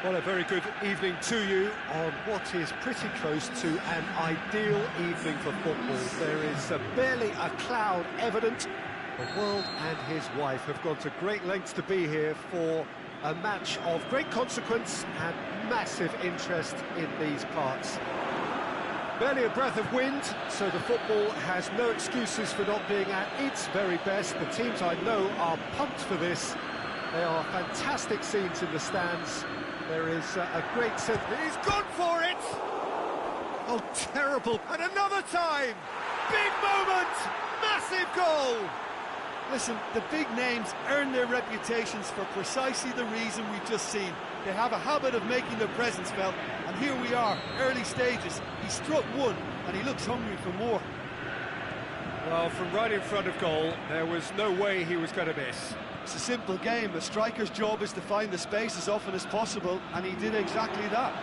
Well, a very good evening to you on what is pretty close to an ideal evening for football. There is barely a cloud evident. The world and his wife have gone to great lengths to be here for a match of great consequence and massive interest in these parts. Barely a breath of wind, so the football has no excuses for not being at its very best. The teams I know are pumped for this. They are fantastic scenes in the stands. There is a great sense. He's gone for it! Oh, terrible. And another time! Big moment! Massive goal! Listen, the big names earn their reputations for precisely the reason we've just seen. They have a habit of making their presence felt, and here we are, early stages. He struck one, and he looks hungry for more. Well, from right in front of goal, there was no way he was going to miss. It's a simple game. A striker's job is to find the space as often as possible, and he did exactly that.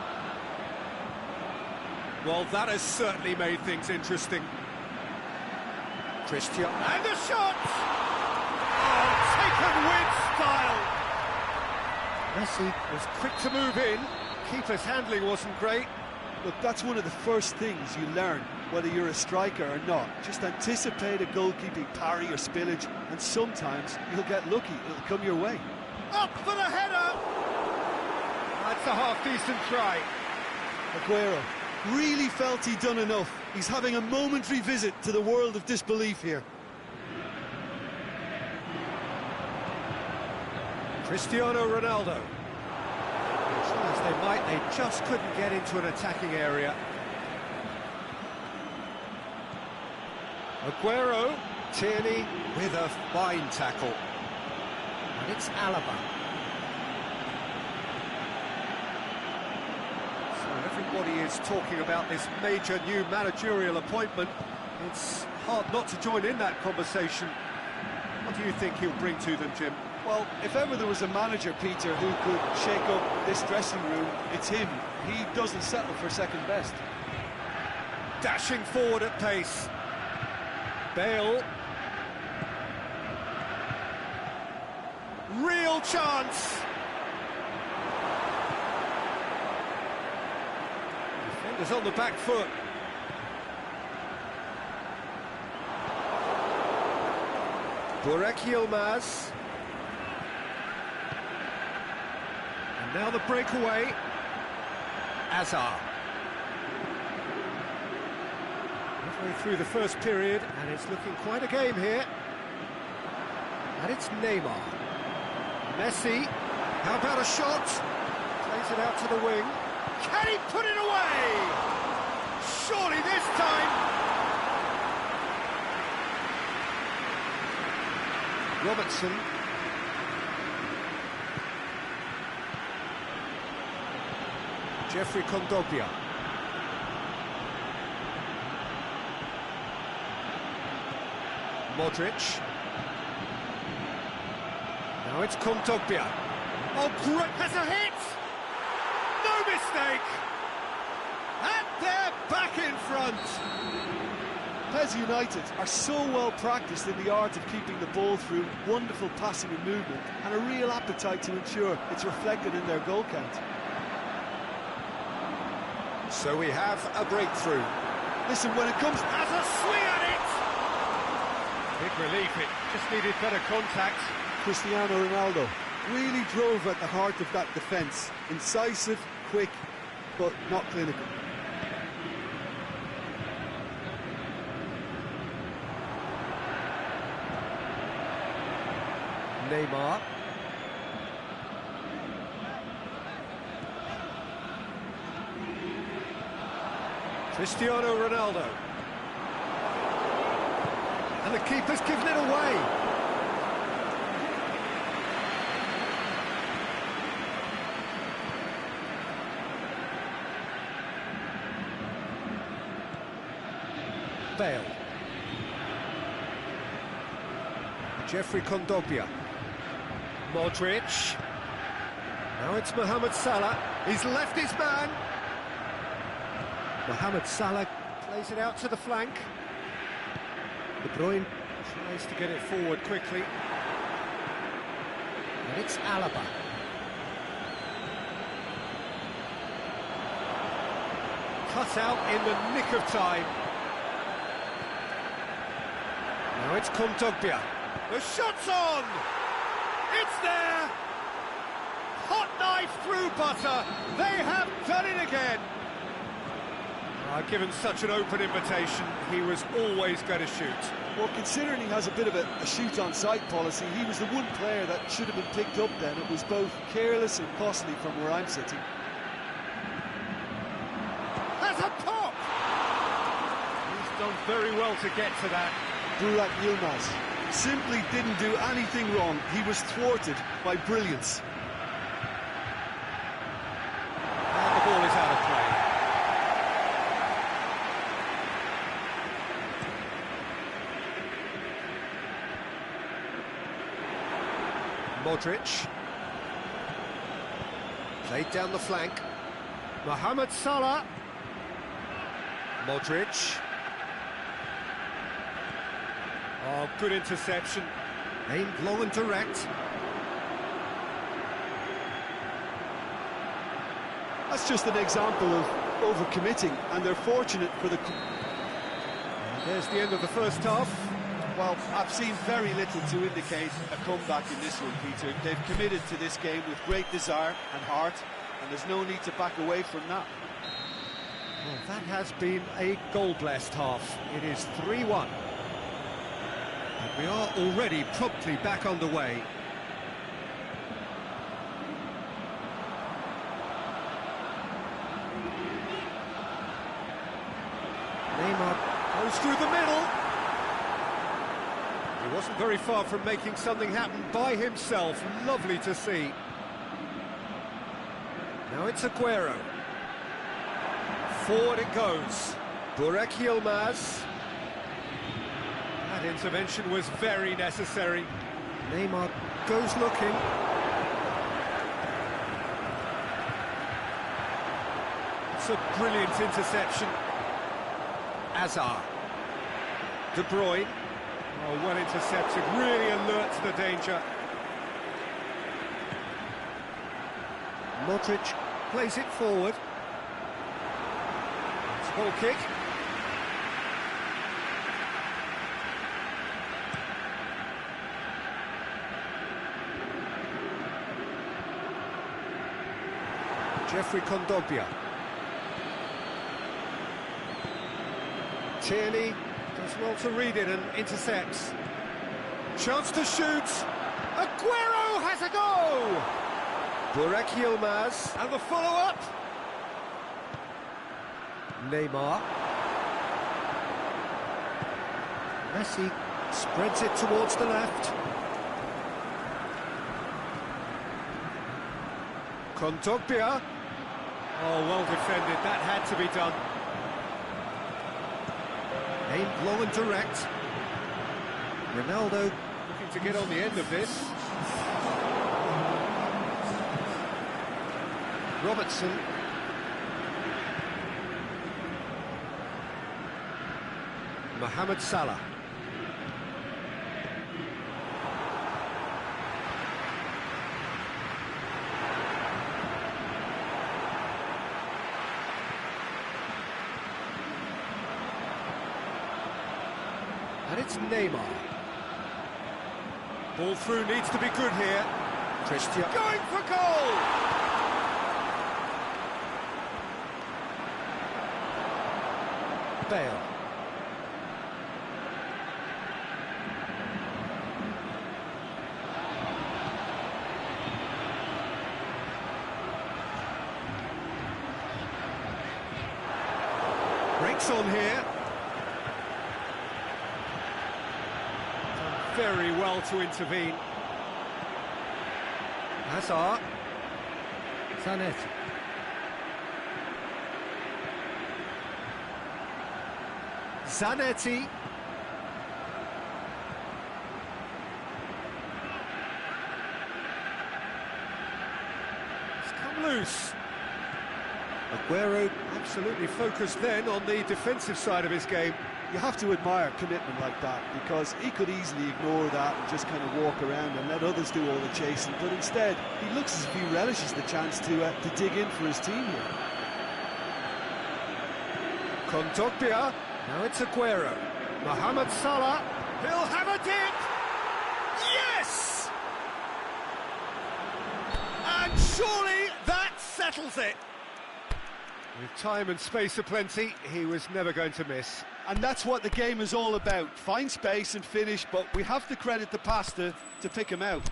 Well, that has certainly made things interesting. Christian. And a shot! Oh, taken with style! Messi was quick to move in. Keeper's handling wasn't great. Look, that's one of the first things you learn, whether you're a striker or not. Just anticipate a goalkeeping parry or spillage, and sometimes you'll get lucky. It'll come your way. Up for the header! That's a half-decent try. Aguero really felt he'd done enough. He's having a momentary visit to the world of disbelief here. Cristiano Ronaldo. Try as they might, they just couldn't get into an attacking area. Aguero, Tierney with a fine tackle. And it's Alaba. So everybody is talking about this major new managerial appointment. It's hard not to join in that conversation. What do you think he'll bring to them, Jim? Well, if ever there was a manager, Peter, who could shake up this dressing room, it's him. He doesn't settle for second best. Dashing forward at pace. Bale. Real chance. Defenders on the back foot. Burak Yilmaz. And now the breakaway. Azar. Halfway through the first period, and it's looking quite a game here. And it's Neymar. Messi. How about a shot? Plays it out to the wing. Can he put it away? Surely this time. Robertson. Jeffrey Kondogbia. Modric. Now it's Kondogbia. Oh, great! Has a hit! No mistake! And they're back in front! PES United are so well practiced in the art of keeping the ball through, wonderful passing and movement, and a real appetite to ensure it's reflected in their goal count. So we have a breakthrough. Listen, when it comes... Has a swing at it! Big relief, it just needed better contact. Cristiano Ronaldo really drove at the heart of that defence. Incisive, quick, but not clinical. Neymar. Cristiano Ronaldo. And the keeper's given it away. Bale. Jeffrey Kondogbia. Modric. Now it's Mohamed Salah. He's left his man. Mohamed Salah plays it out to the flank. De Bruyne tries to get it forward quickly. And it's Alaba. cut out in the nick of time. Now it's Kondogbia. The shot's on! It's there! Hot knife through butter. They have done it again. Given such an open invitation, he was always going to shoot. Well, considering he has a bit of a shoot-on-sight policy, he was the one player that should have been picked up then. It was both careless and costly from where I'm sitting. That's a pop! He's done very well to get to that. Burak Yilmaz simply didn't do anything wrong. He was thwarted by brilliance. And the ball is out of play. Modric. Played down the flank. Mohamed Salah. Modric. Oh, good interception. Aimed long and direct. That's just an example of overcommitting, and they're fortunate for the... And there's the end of the first half. Well, I've seen very little to indicate a comeback in this one, Peter. They've committed to this game with great desire and heart, and there's no need to back away from that. Well, that has been a goal-blessed half. It is 3-1. And we are already promptly back underway. Neymar goes through the middle. He wasn't very far from making something happen by himself. Lovely to see. Now it's Aguero. Forward it goes. Burak Yilmaz. That intervention was very necessary. Neymar goes looking. It's a brilliant interception. Hazard. De Bruyne. Oh, well intercepted, really alert to the danger. Modric plays it forward. It's a goal kick. Jeffrey Kondogbia. Tierney does well to read it and intercepts. Chance to shoot. Aguero has a go! Burak Yilmaz. And the follow-up. Neymar. Messi spreads it towards the left. Kondogbia. Oh, well defended. That had to be done. Aimed long and direct. Ronaldo looking to get on the end of this. Robertson. Mohamed Salah. And it's Neymar. Ball through needs to be good here. Christian Going for goal! Bale. Breaks on here. Done very well to intervene. Hazard. Zanetti. Zanetti. It's come loose. Aguero absolutely focused then on the defensive side of his game. You have to admire commitment like that, because he could easily ignore that and just kind of walk around and let others do all the chasing, but instead he looks as if he relishes the chance to dig in for his team here. Kondogbia. Now it's Aguero. Mohamed Salah. He'll have a dip! Yes! And surely that settles it. With time and space aplenty, he was never going to miss. And that's what the game is all about. Find space and finish, but we have to credit the passer to pick him out.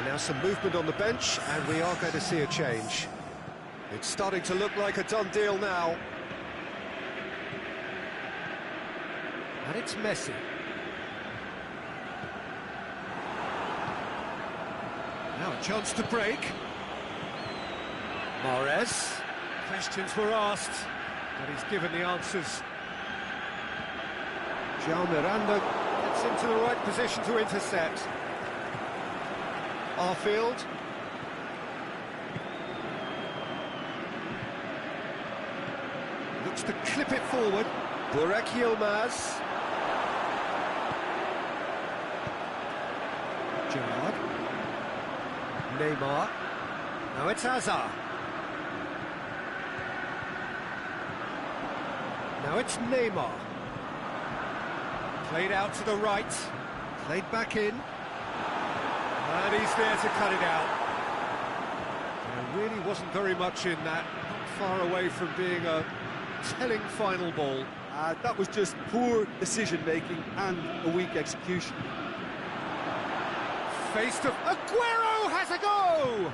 Now some movement on the bench, and we are going to see a change. It's starting to look like a done deal now. And it's Messi. Now a chance to break. Mahrez. Questions were asked, but he's given the answers. João Miranda gets into the right position to intercept. Arfield. Looks to clip it forward. Burak Yilmaz. Gerrard. Neymar. Now it's Hazard. Now it's Neymar. Played out to the right. Played back in. And he's there to cut it out. There really wasn't very much in that. Not far away from being a telling final ball. That was just poor decision-making and a weak execution. Face to... Aguero has a go!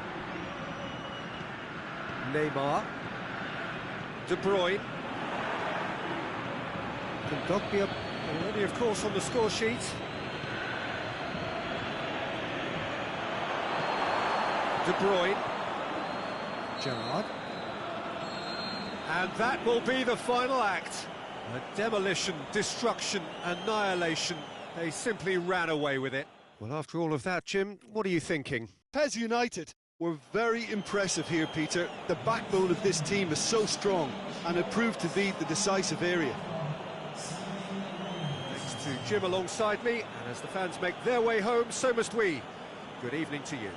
Neymar. De Bruyne. Kondogbia already, of course, on the score sheet. De Bruyne. Gerrard. And that will be the final act. A demolition, destruction, annihilation. They simply ran away with it. Well, after all of that, Jim, what are you thinking? PES United were very impressive here, Peter. The backbone of this team is so strong, and it proved to be the decisive area. Thanks to Jim alongside me, and as the fans make their way home, so must we. Good evening to you.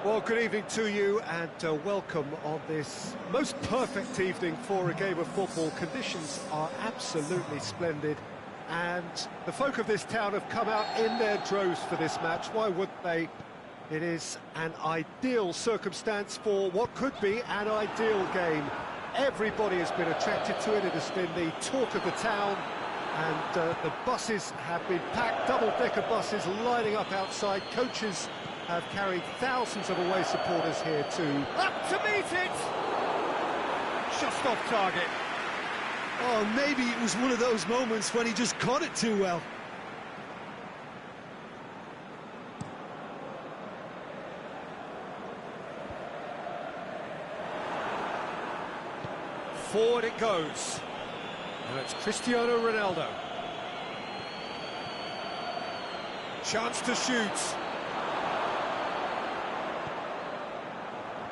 Well, good evening to you and welcome on this most perfect evening for a game of football. Conditions are absolutely splendid and the folk of this town have come out in their droves for this match. Why wouldn't they? It is an ideal circumstance for what could be an ideal game. Everybody has been attracted to it. It has been the talk of the town, and the buses have been packed, double-decker buses lining up outside. Coaches have carried thousands of away supporters here too. Up to meet it! Just off target. Oh, maybe it was one of those moments when he just caught it too well. Forward it goes. And it's Cristiano Ronaldo. Chance to shoot.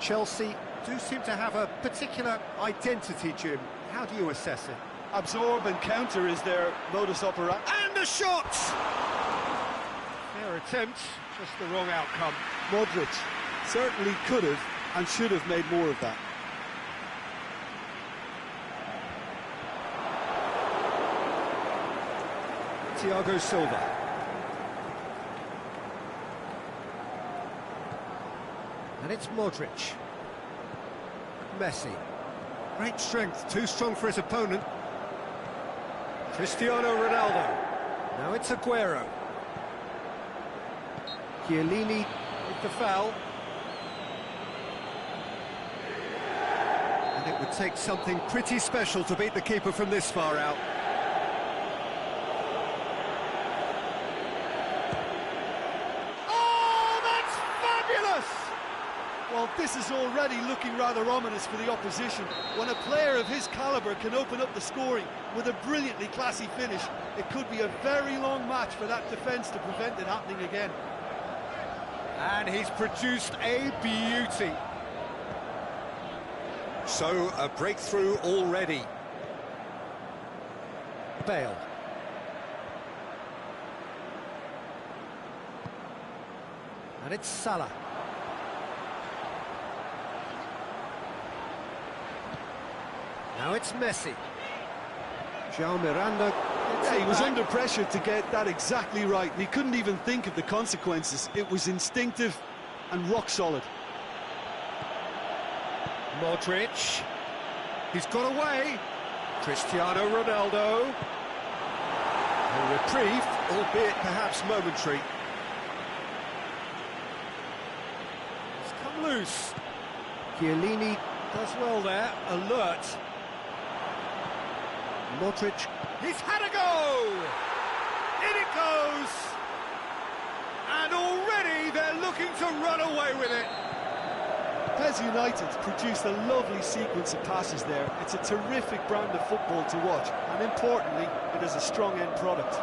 Chelsea do seem to have a particular identity, Jim. How do you assess it? Absorb and counter is their modus operandi. And a shot! Fair attempt, just the wrong outcome. Modric certainly could have and should have made more of that. Thiago Silva. And it's Modric. Messi. Great strength, too strong for his opponent. Cristiano Ronaldo. Now it's Aguero. Chiellini with the foul. And it would take something pretty special to beat the keeper from this far out. Well, this is already looking rather ominous for the opposition. When a player of his calibre can open up the scoring with a brilliantly classy finish, it could be a very long match for that defence to prevent it happening again. And he's produced a beauty. So, a breakthrough already. Bale. And it's Salah. Now it's Messi. João Miranda. Yeah, he was under pressure to get that exactly right, and he couldn't even think of the consequences. It was instinctive and rock solid. Modric. He's got away. Cristiano Ronaldo. A reprieve, albeit perhaps momentary. It's come loose. Chiellini does well there, alert. Modric, he's had a go! In it goes! And already they're looking to run away with it. PES United produced a lovely sequence of passes there. It's a terrific brand of football to watch, and importantly, it is a strong end product.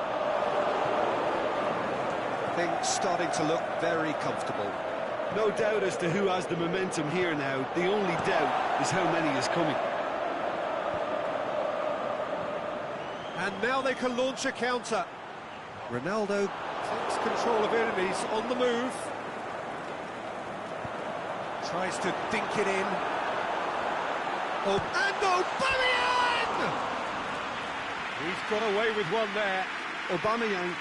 Things starting to look very comfortable. No doubt as to who has the momentum here now. The only doubt is how many is coming. And now they can launch a counter. Ronaldo takes control of it and he's on the move. Tries to dink it in. Oh, and Aubameyang! He's got away with one there. Aubameyang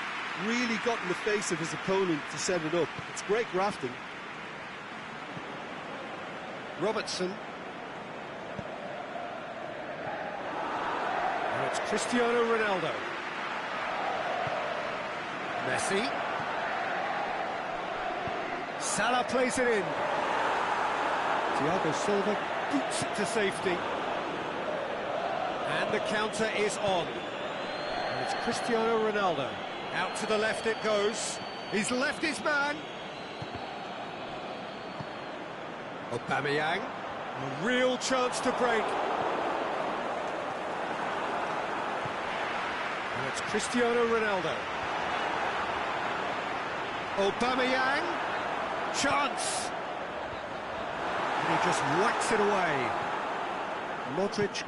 really got in the face of his opponent to set it up. It's great grafting. Robertson. Now it's Cristiano Ronaldo. Messi. Salah plays it in. Thiago Silva boots it to safety. And the counter is on. And it's Cristiano Ronaldo. Out to the left it goes. He's left his man. Aubameyang, a real chance to break. And it's Cristiano Ronaldo. Aubameyang, chance. And he just whacks it away. Modric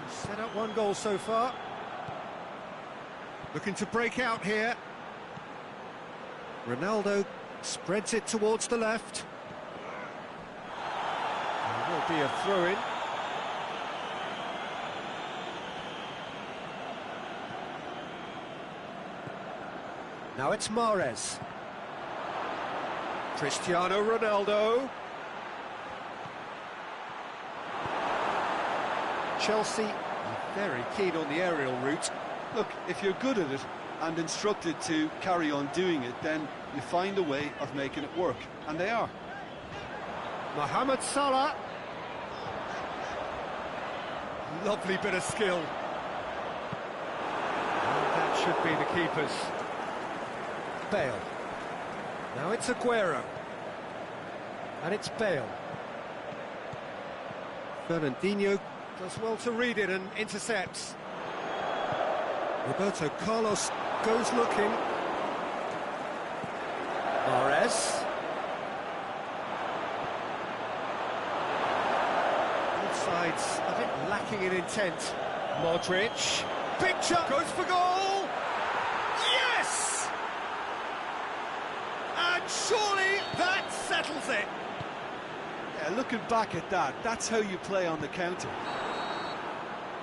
set up one goal so far. Looking to break out here. Ronaldo spreads it towards the left. be a throw-in. Now it's Mahrez. Cristiano Ronaldo. Chelsea are very keen on the aerial route. Look, if you're good at it and instructed to carry on doing it, then you find a way of making it work, and they are. Mohamed Salah. Lovely bit of skill. And that should be the keeper's. Bale. Now it's Aguero. And it's Bale. Fernandinho does well to read it and intercepts. Roberto Carlos goes looking. Mahrez. Both sides a bit lacking in intent. Modric. Big chance. Goes for goal. Yes! And surely that settles it. Yeah, looking back at that, that's how you play on the counter.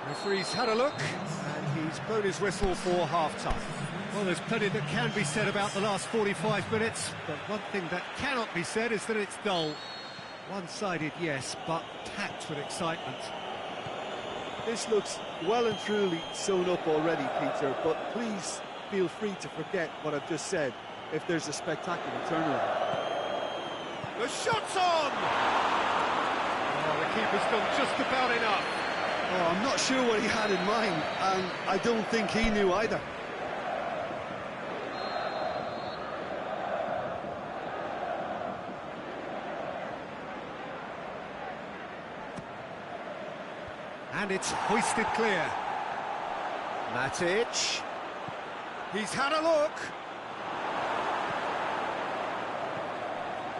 Referee's had a look, and he's blown his whistle for half-time. Well, there's plenty that can be said about the last 45 minutes, but one thing that cannot be said is that it's dull. One-sided, yes, but packed with excitement. This looks well and truly sewn up already, Peter, but please feel free to forget what I've just said if there's a spectacular turnaround. The shot's on! Oh, the keeper's done just about enough. Oh, I'm not sure what he had in mind, and I don't think he knew either. And it's hoisted clear. Matic. He's had a look.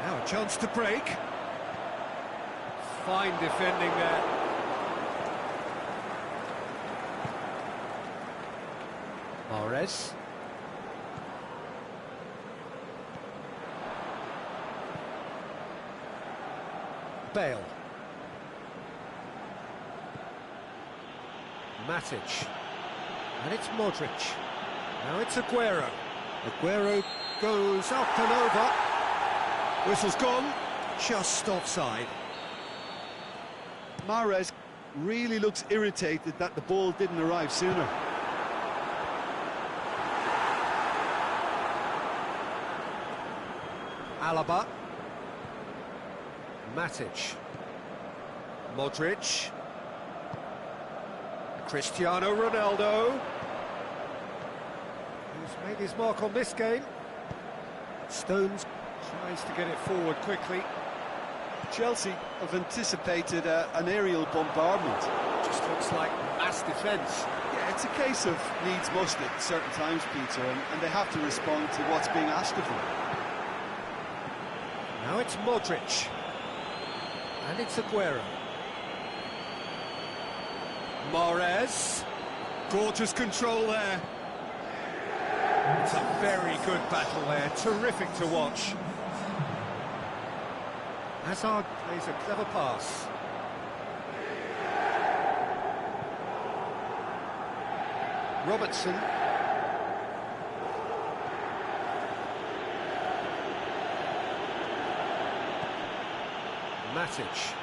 Now a chance to break. Fine defending there. Mahrez. Bale. Matic. And it's Modric. Now it's Aguero. Aguero goes up and over. Whistle's gone. Just offside. Mahrez really looks irritated that the ball didn't arrive sooner. Alaba. Matic. Modric. Cristiano Ronaldo. Who's made his mark on this game. Stones tries to get it forward quickly. Chelsea have anticipated an aerial bombardment. Just looks like mass defence. Yeah, it's a case of needs must at certain times, Peter, and they have to respond to what's being asked of them. Now it's Modric. And it's Aguero. Mahrez. Gorgeous control there. It's a very good battle there. Terrific to watch. Hazard plays a clever pass. Robertson. Matic.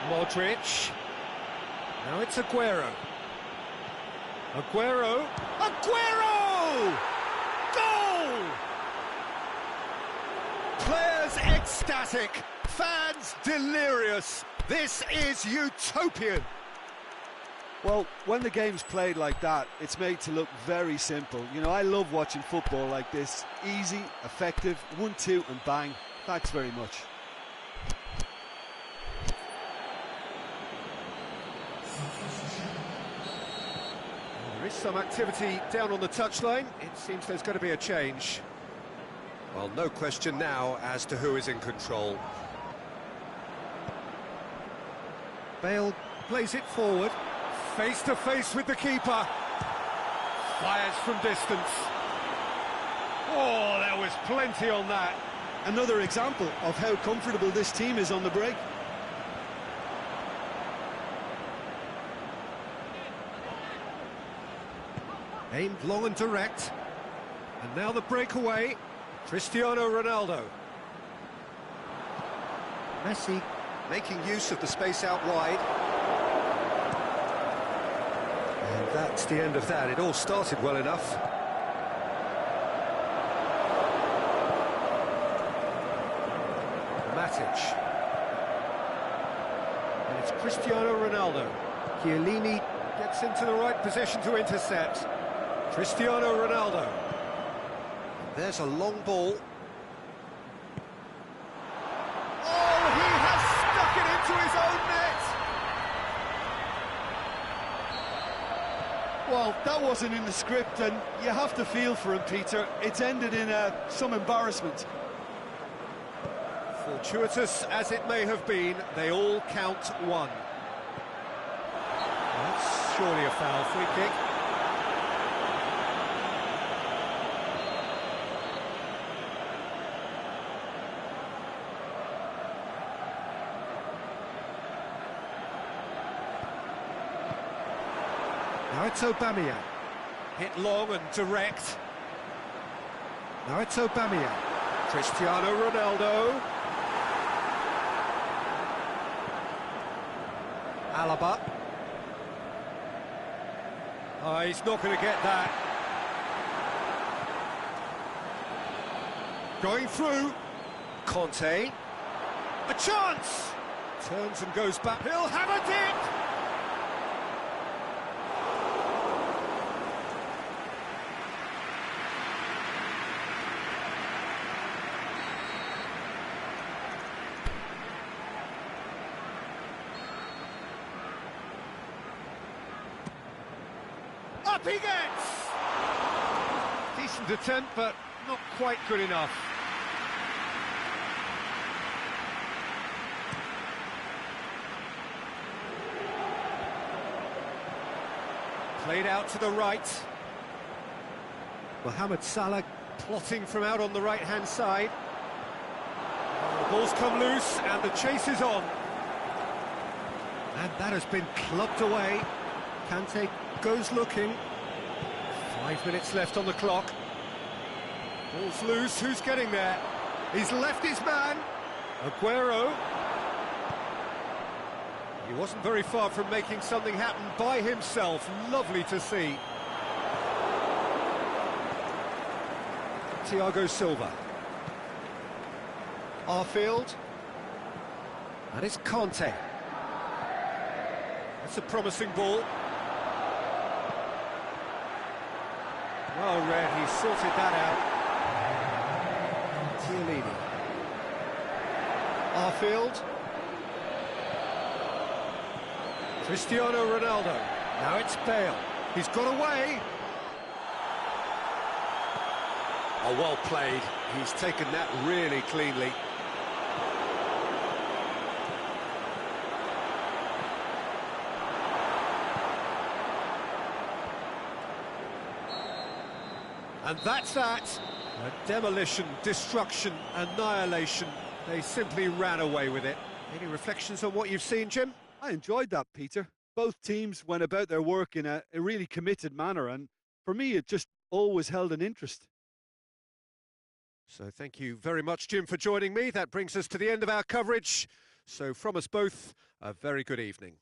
Modric. Now it's Aguero. Aguero. Aguero! Goal! Players ecstatic. Fans delirious. This is utopian. Well, when the game's played like that, it's made to look very simple. You know, I love watching football like this. Easy, effective, 1-2 and bang. Thanks very much. There is some activity down on the touchline. It seems there's going to be a change. Well, no question now as to who is in control. Bale plays it forward. Face to face with the keeper. Fires from distance. Oh, there was plenty on that. Another example of how comfortable this team is on the break. Aimed long and direct. And now the breakaway. Cristiano Ronaldo. Messi making use of the space out wide. And that's the end of that. It all started well enough. Matic. And it's Cristiano Ronaldo. Chiellini gets into the right position to intercept. Cristiano Ronaldo. There's a long ball. Oh, he has stuck it into his own net! Well, that wasn't in the script, and you have to feel for him, Peter. It's ended in some embarrassment. Fortuitous as it may have been, they all count one. That's surely a foul. Free kick. Now it's Aubameyang. Hit long and direct. Now it's Aubameyang. Cristiano Ronaldo. Alaba. Oh, he's not going to get that. Going through. Conte. A chance! Turns and goes back. He'll have a dip! Up he gets! Decent attempt, but not quite good enough. Played out to the right. Mohamed Salah plotting from out on the right-hand side. The ball's come loose and the chase is on. And that has been clubbed away. Kante goes looking. 5 minutes left on the clock. Ball's loose, who's getting there? He's left his man. Aguero. He wasn't very far from making something happen by himself. Lovely to see. Thiago Silva. Arfield. And it's Conte. That's a promising ball. Well read, he sorted that out. Chiellini. Arfield. Cristiano Ronaldo. Now it's Bale. He's got away. Oh, well played. He's taken that really cleanly. And that's that. A demolition, destruction, annihilation. They simply ran away with it. Any reflections on what you've seen, Jim? I enjoyed that, Peter. Both teams went about their work in a really committed manner, and for me, it just always held an interest. So thank you very much, Jim, for joining me. That brings us to the end of our coverage. So from us both, a very good evening.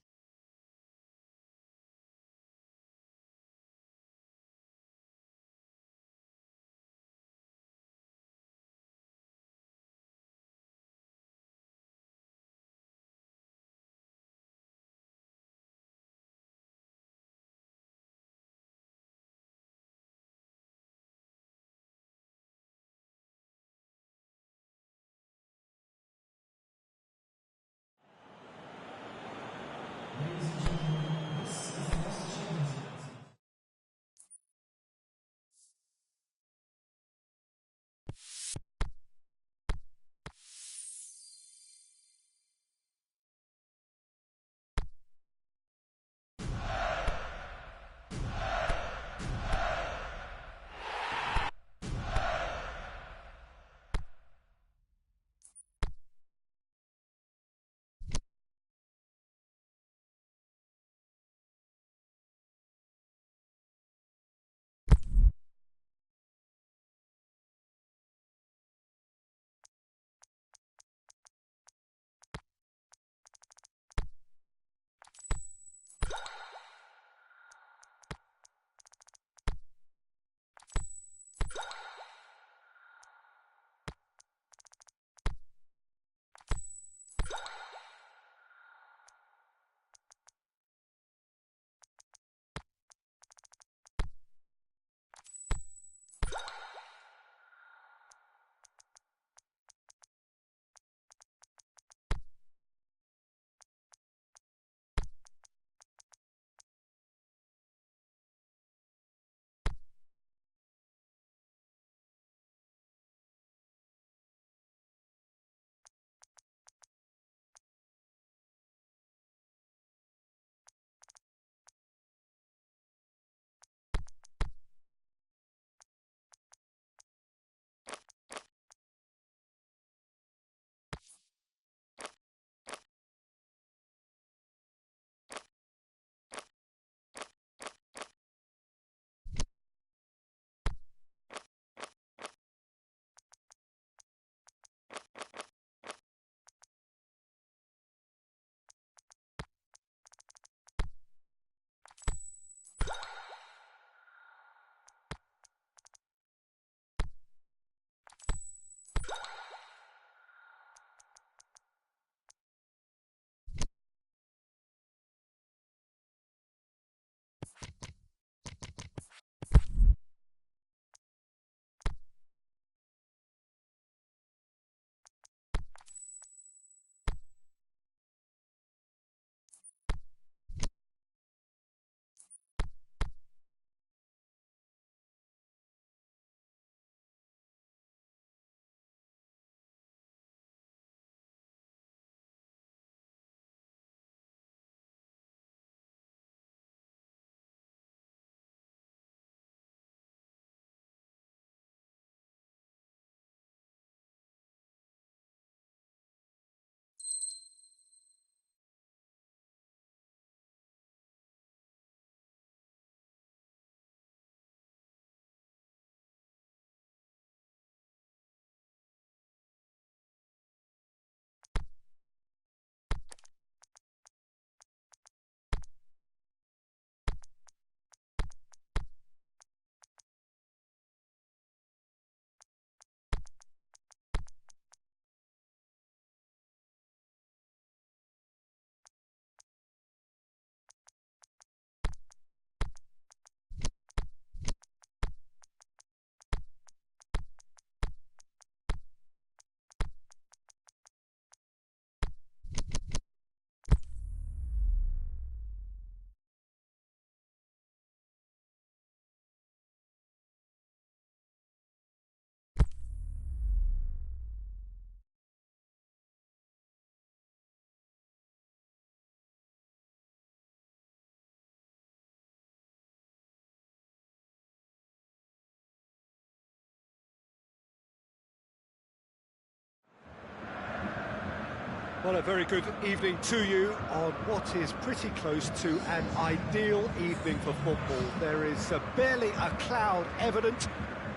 Well, a very good evening to you on what is pretty close to an ideal evening for football. There is barely a cloud evident.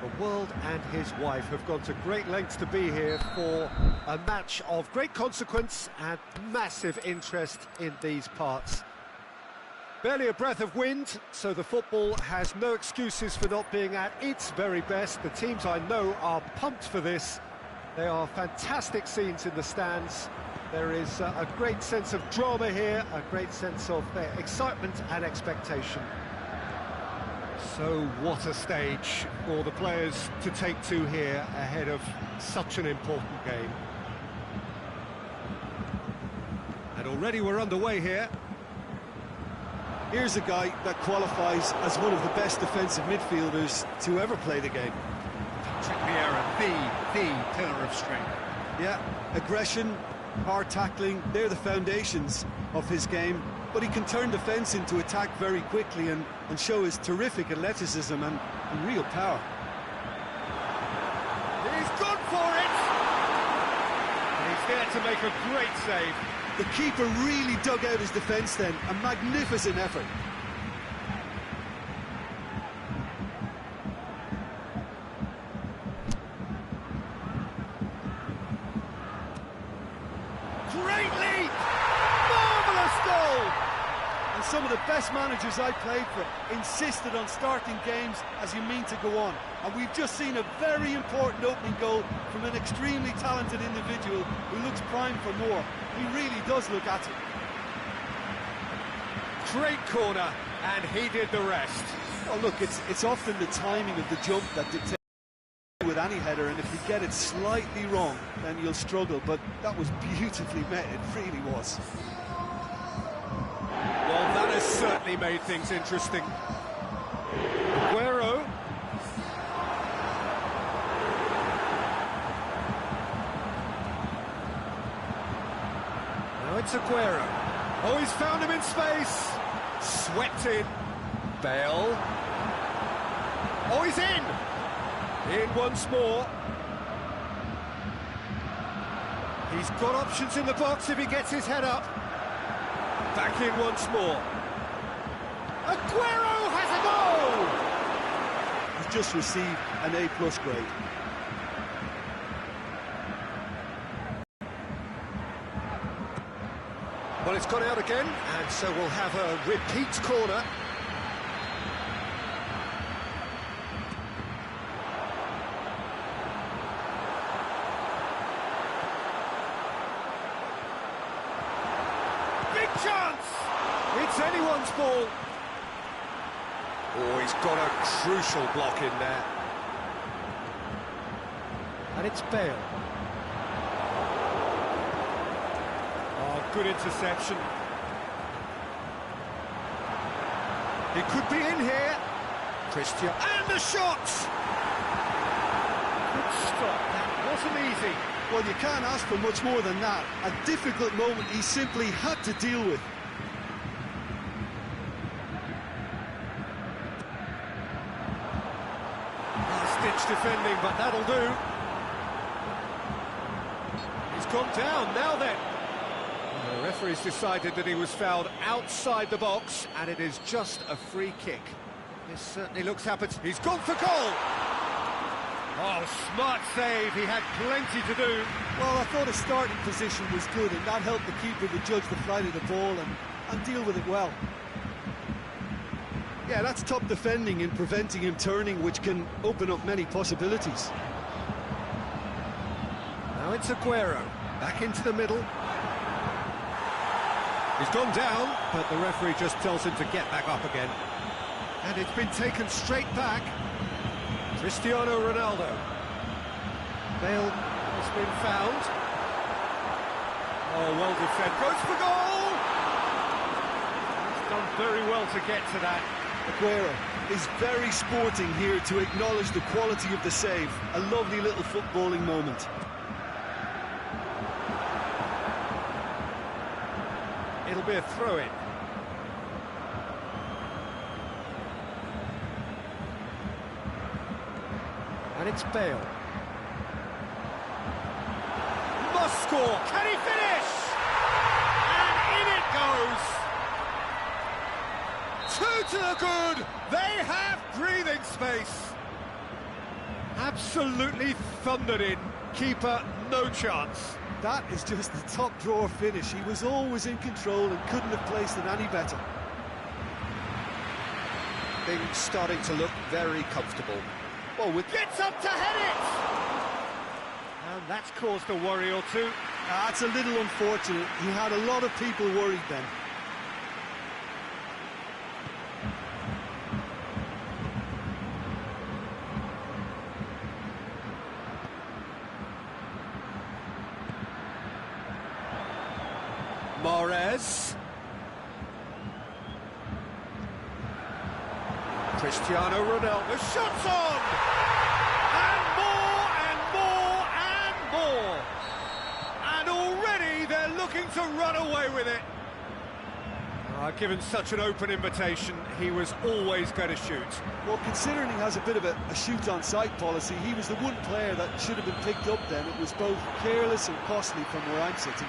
The world and his wife have gone to great lengths to be here for a match of great consequence and massive interest in these parts. Barely a breath of wind, so the football has no excuses for not being at its very best. The teams I know are pumped for this. They are fantastic scenes in the stands. There is a great sense of drama here, a great sense of excitement and expectation. So what a stage for the players to take to here ahead of such an important game. And already we're underway here. Here's a guy that qualifies as one of the best defensive midfielders to ever play the game. Vieira, the pillar of strength. Yeah, aggression, hard tackling, they're the foundations of his game, but he can turn defence into attack very quickly and show his terrific athleticism and real power. He's gone for it! And he's there to make a great save. The keeper really dug out his defence then, a magnificent effort. Great lead! Marvellous goal! And some of the best managers I played for insisted on starting games as you mean to go on. And we've just seen a very important opening goal from an extremely talented individual who looks primed for more. He really does look at it. Great corner, and he did the rest. Oh, look, it's often the timing of the jump that dictates with any header, and if you get it slightly wrong, then you'll struggle. But that was beautifully met, it really was. Well, that has certainly made things interesting. Aguero. Now it's Aguero. Oh, he's found him in space. Swept in. Bale. Oh, he's in. In once more. He's got options in the box if he gets his head up. Back in once more. Aguero has a goal! He's just received an A+ grade. Well, it's gone out again, and so we'll have a repeat corner. Big chance! It's anyone's ball. Oh, he's got a crucial block in there. And it's Bale. Oh, good interception. He could be in here. Christian. And the shot! Good stop, that wasn't easy. Well, you can't ask for much more than that. A difficult moment he simply had to deal with. Last-ditch defending, but that'll do. He's gone down, now then. The referee's decided that he was fouled outside the box, and it is just a free kick. This certainly looks happy. He's gone for goal! Oh, smart save, he had plenty to do. Well, I thought his starting position was good, and that helped the keeper to judge the flight of the ball and deal with it well. Yeah, that's top defending in preventing him turning, which can open up many possibilities. Now it's Aguero, back into the middle. He's gone down, but the referee just tells him to get back up again. And it's been taken straight back. Cristiano Ronaldo. Bale has been found. Oh, well defended. Goes for goal! He's done very well to get to that. Aguero is very sporting here to acknowledge the quality of the save. A lovely little footballing moment. It'll be a throw-in. And it's Bale. Must score. Can he finish? goes. Two to the good. They have breathing space. Absolutely thundered in. Keeper, no chance. That is just the top drawer finish. He was always in control and couldn't have placed it any better. Things starting to look very comfortable. Well, with Gets up to head it! And that's caused a worry or two. that's a little unfortunate. He had a lot of people worried then. Mahrez. Cristiano Ronaldo. Shots on! And more and more and more. And already they're looking to run away with it. Given such an open invitation, he was always going to shoot. Well, considering he has a bit of a shoot-on-sight policy, he was the one player that should have been picked up then. It was both careless and costly from where I'm sitting.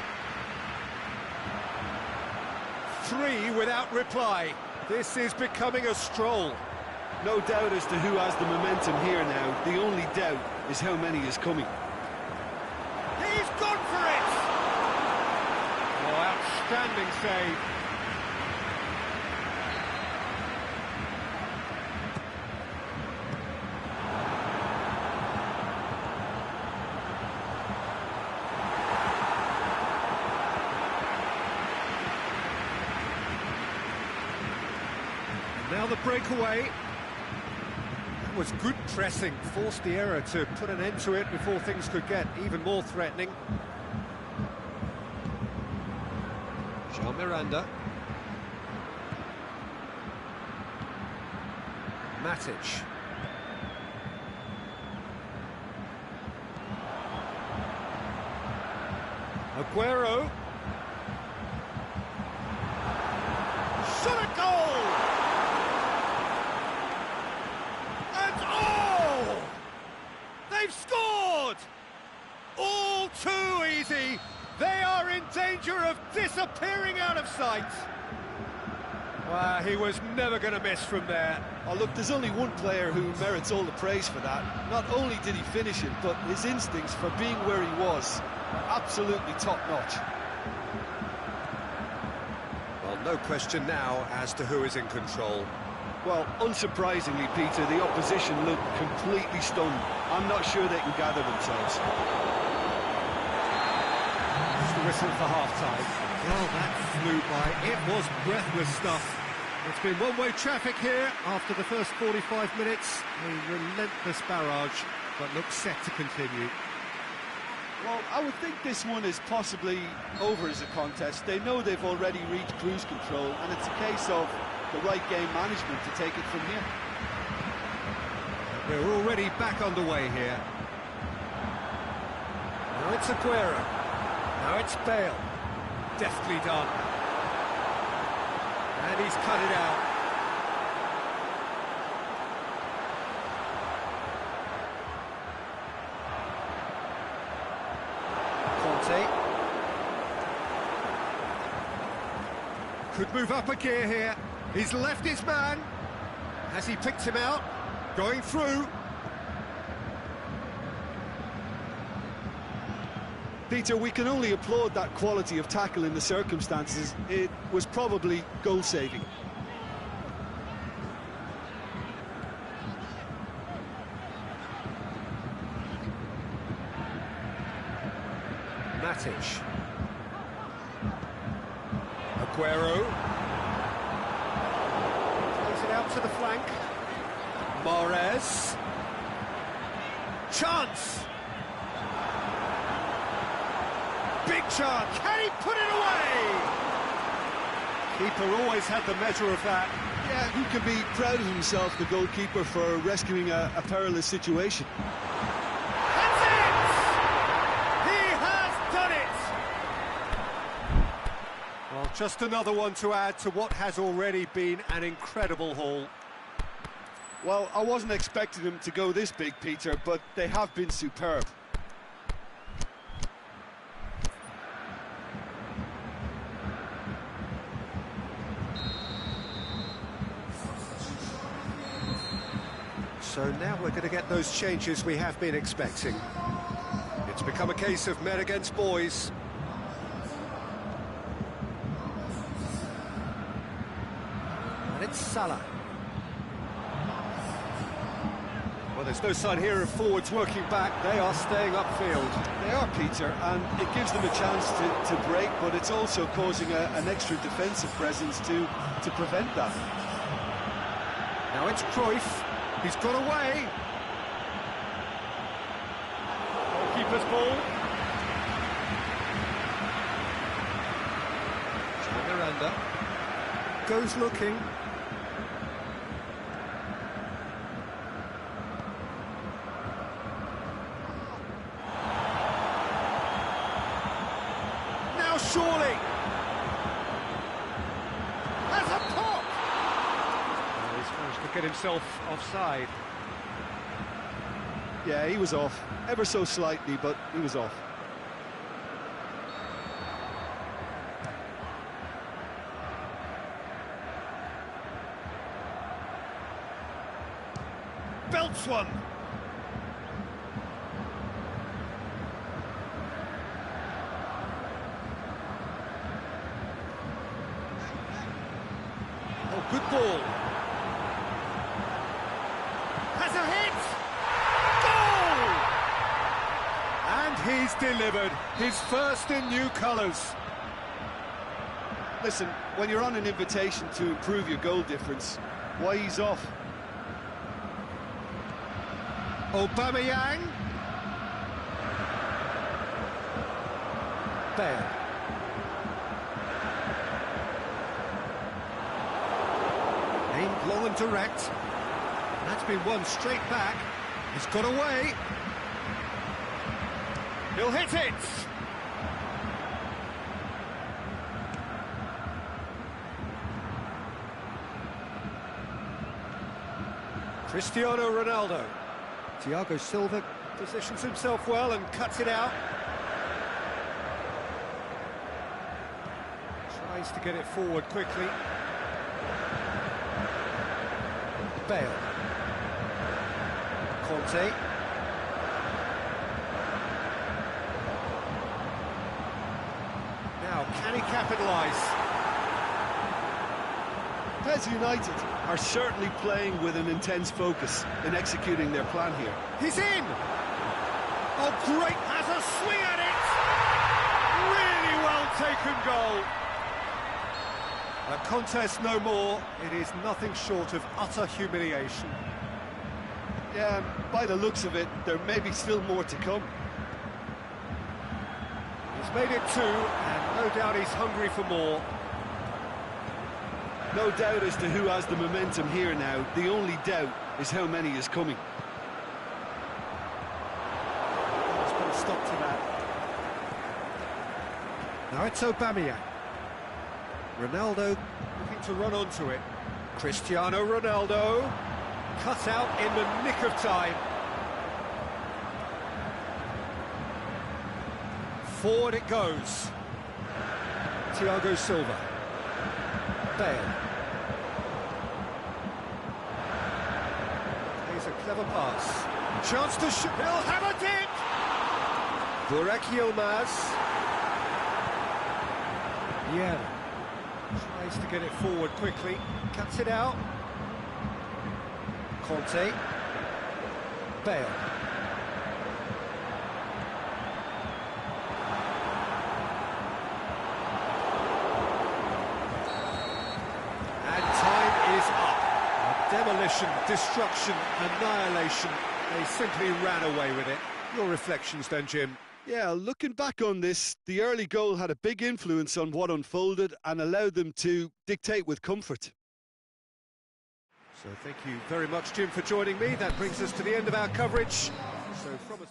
3 without reply. This is becoming a stroll. No doubt as to who has the momentum here now. The only doubt is how many is coming. He's gone for it! Oh, outstanding save. Now the breakaway. That was good pressing, forced the error to put an end to it before things could get even more threatening. Jean Miranda. Matic. Aguero. Shot a goal! They've scored! All too easy. They are in danger of disappearing out of sight. Well, he was never going to miss from there. Oh, look, there's only one player who merits all the praise for that. Not only did he finish it, but his instincts for being where he was are absolutely top-notch. Well, no question now as to who is in control. Well, unsurprisingly, Peter, the opposition looked completely stunned. I'm not sure they can gather themselves. It's the whistle for half-time. Well, that flew by. It was breathless stuff. It's been one-way traffic here after the first 45 minutes. A relentless barrage, but looks set to continue. Well, I would think this one is possibly over as a contest. They know they've already reached cruise control, and it's a case of the right game management to take it from here. We're already back underway here. Now it's Aguero. Now it's Bale. Deftly done. And he's cut it out. Conte. Could move up a gear here. He's left his man. Has he picked him out? Going through. Peter, we can only applaud that quality of tackle in the circumstances. It was probably goal-saving. Matic. Aguero. Plays it out to the flank. Mahrez. Chance. Big chance. Can he put it away? Keeper always had the measure of that. Yeah, who can be proud of himself, the goalkeeper, for rescuing a perilous situation. That's it! He has done it! Well, just another one to add to what has already been an incredible haul. Well, I wasn't expecting them to go this big, Peter, but they have been superb. So now we're going to get those changes we have been expecting. It's become a case of men against boys. And it's Salah. Well, there's no sign here of forwards working back. They are staying upfield. They are, Peter, and it gives them a chance to break, but it's also causing an extra defensive presence to prevent that. Now it's Cruyff. He's got away. Keeper's ball. Miranda goes looking. Now surely. Has a pop. He's managed to get himself offside. Yeah, he was off, ever so slightly, but he was off. Belts one. Oh, good ball. Has a hit. And he's delivered his first in new colours. Listen, when you're on an invitation to improve your goal difference, why he's off? Aubameyang. Bale. Aimed long and direct. That's been won straight back. He's got away. He'll hit it. Cristiano Ronaldo. Thiago Silva positions himself well and cuts it out. Tries to get it forward quickly. Bale. Conte. Now, can he capitalise? PES United are certainly playing with an intense focus in executing their plan here. He's in! Oh, great! Has a swing at it! Really well taken goal. A contest no more. It is nothing short of utter humiliation. Yeah, by the looks of it, there may be still more to come. He's made it two, and no doubt he's hungry for more. No doubt as to who has the momentum here now. The only doubt is how many is coming. Let's put a stop to that. Now it's Aubameyang. Ronaldo looking to run onto it. Cristiano Ronaldo. Cut out in the nick of time. Forward it goes. Thiago Silva. Bale. Plays a clever pass. Chance to shoot. He'll have a dip. Burak Yilmaz. Yeah. Tries to get it forward quickly. Cuts it out. Conte. Bale. Demolition, destruction, annihilation. They simply ran away with it. Your reflections then, Jim? Yeah, looking back on this, the early goal had a big influence on what unfolded and allowed them to dictate with comfort. So thank you very much, Jim, for joining me. That brings us to the end of our coverage. So from us...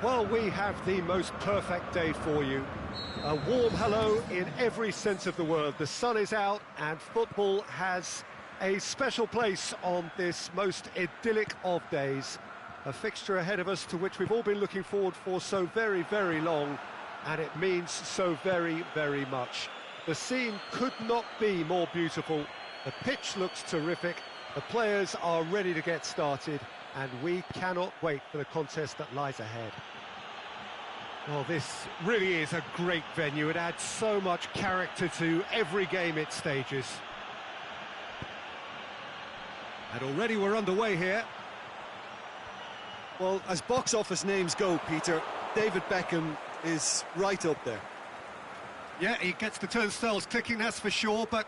Well, we have the most perfect day for you. A warm hello in every sense of the word. The sun is out and football has a special place on this most idyllic of days. A fixture ahead of us to which we've all been looking forward for so very, very long, and it means so very, very much. The scene could not be more beautiful. The pitch looks terrific. The players are ready to get started, and we cannot wait for the contest that lies ahead. Well, this really is a great venue. It adds so much character to every game it stages. And already we're underway here. Well, as box office names go, Peter, David Beckham is right up there. Yeah, he gets the turnstiles clicking, that's for sure, but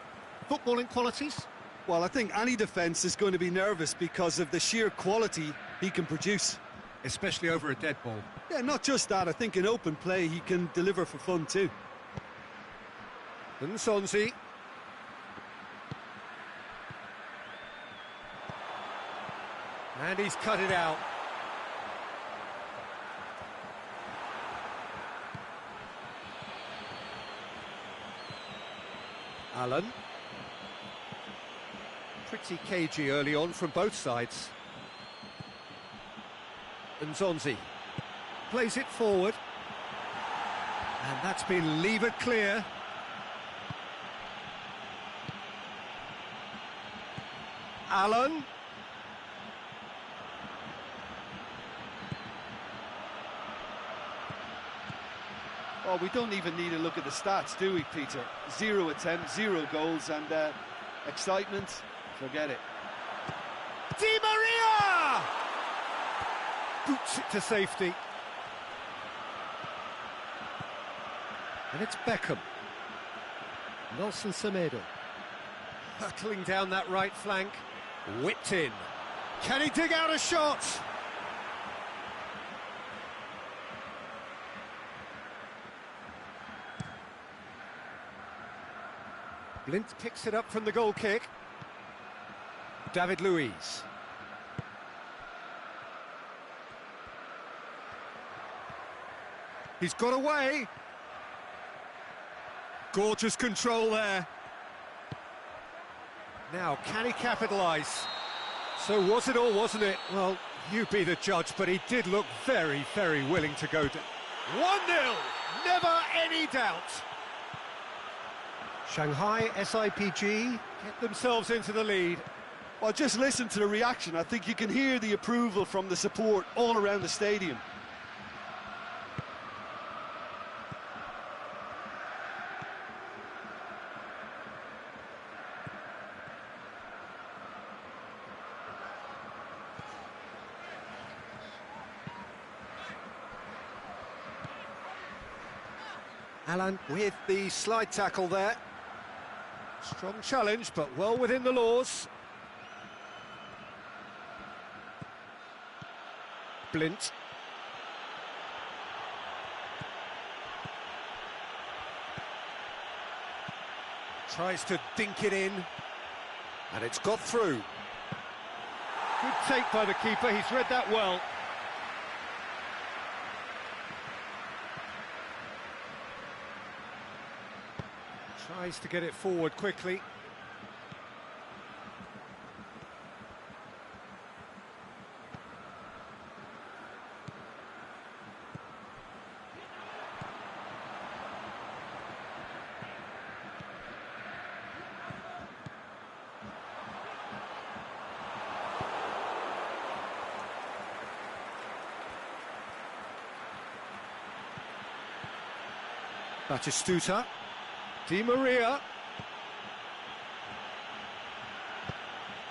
footballing qualities? Well, I think any defence is going to be nervous because of the sheer quality he can produce. Especially over a dead ball. Yeah, not just that, I think in open play he can deliver for fun too. And Sonzi. And he's cut it out. Allen. Pretty cagey early on from both sides. And Zonzi plays it forward. And that's been levered clear. Allen. Oh, we don't even need to look at the stats, do we, Peter? 0 attempts, 0 goals, and excitement, forget it. Di Maria! Boots it to safety. And it's Beckham. Nelson Semedo. Hurtling down that right flank. Whipped in. Can he dig out a shot? Blint picks it up from the goal kick. David Luiz. He's got away. Gorgeous control there. Now, can he capitalise? So was it or wasn't it? Well, you be the judge, but he did look very, very willing to go down. 1-0, never any doubt. Shanghai SIPG get themselves into the lead. Well, just listen to the reaction. I think you can hear the approval from the support all around the stadium. Alan with the slide tackle there. Strong challenge, but well within the laws. Blint. Tries to dink it in. And it's got through. Good take by the keeper, he's read that well. Tries to get it forward quickly. Batistuta. Di Maria.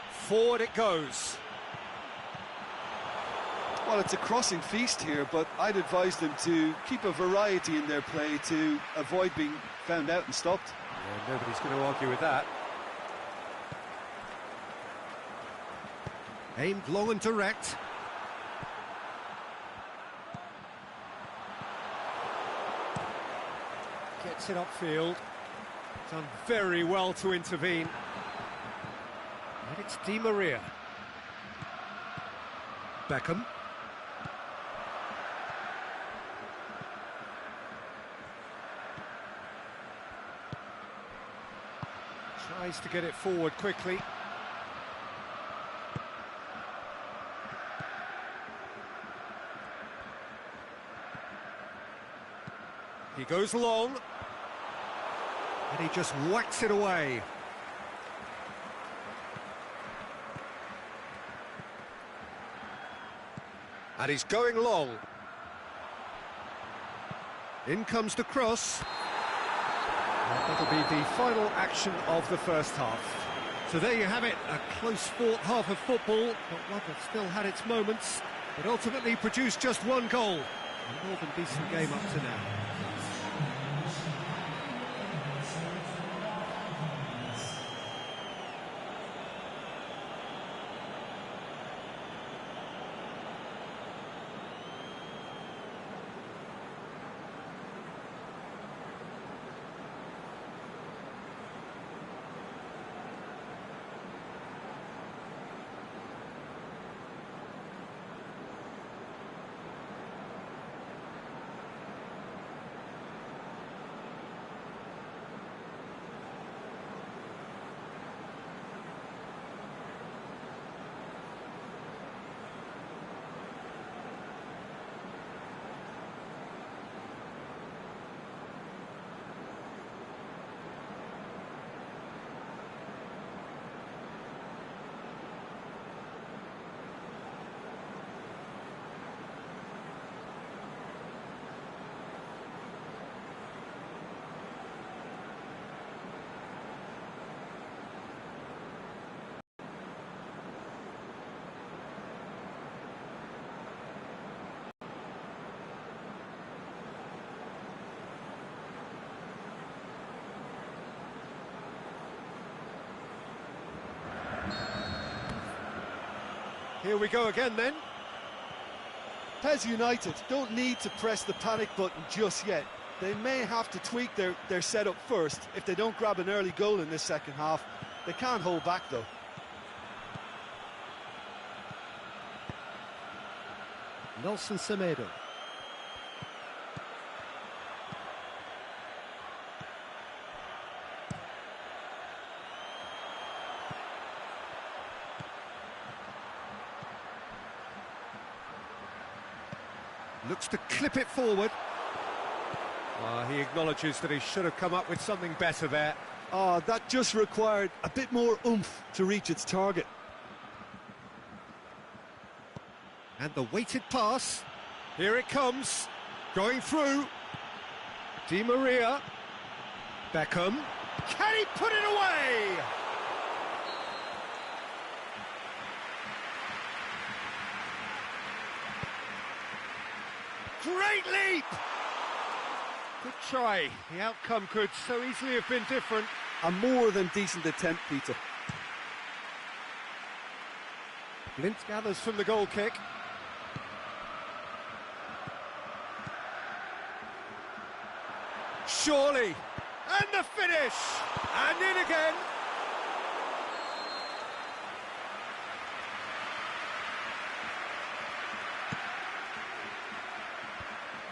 Forward it goes. Well, it's a crossing feast here, but I'd advise them to keep a variety in their play to avoid being found out and stopped. Yeah, nobody's going to argue with that. Aimed long and direct. Gets it upfield. Done very well to intervene. And it's Di Maria. Beckham. Tries to get it forward quickly. He goes long. And he just whacks it away. And he's going long. In comes the cross. And that'll be the final action of the first half. So there you have it, a close-fought half of football, but one that still had its moments, but ultimately produced just one goal. A more than decent game up to now. Here we go again then. PES United don't need to press the panic button just yet. They may have to tweak their setup first if they don't grab an early goal in this second half. They can't hold back though. Nelson Semedo. Looks to clip it forward. He acknowledges that he should have come up with something better there. That just required a bit more oomph to reach its target. And the weighted pass. Here it comes. Going through. Di Maria. Beckham. Can he put it away? Great leap! Good try. The outcome could so easily have been different. A more than decent attempt, Peter. Blint gathers from the goal kick. Surely! And the finish! And in again!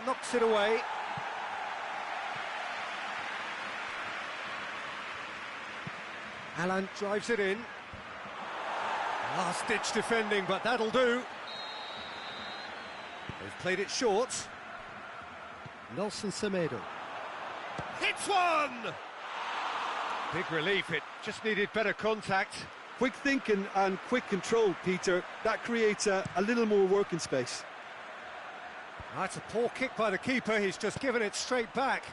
Knocks it away. Alan drives it in. Last-ditch defending, but that'll do. They've played it short. Nelson Semedo. Hits one! Big relief, it just needed better contact. Quick thinking and quick control, Peter. That creates a little more working space. That's a poor kick by the keeper, he's just given it straight back.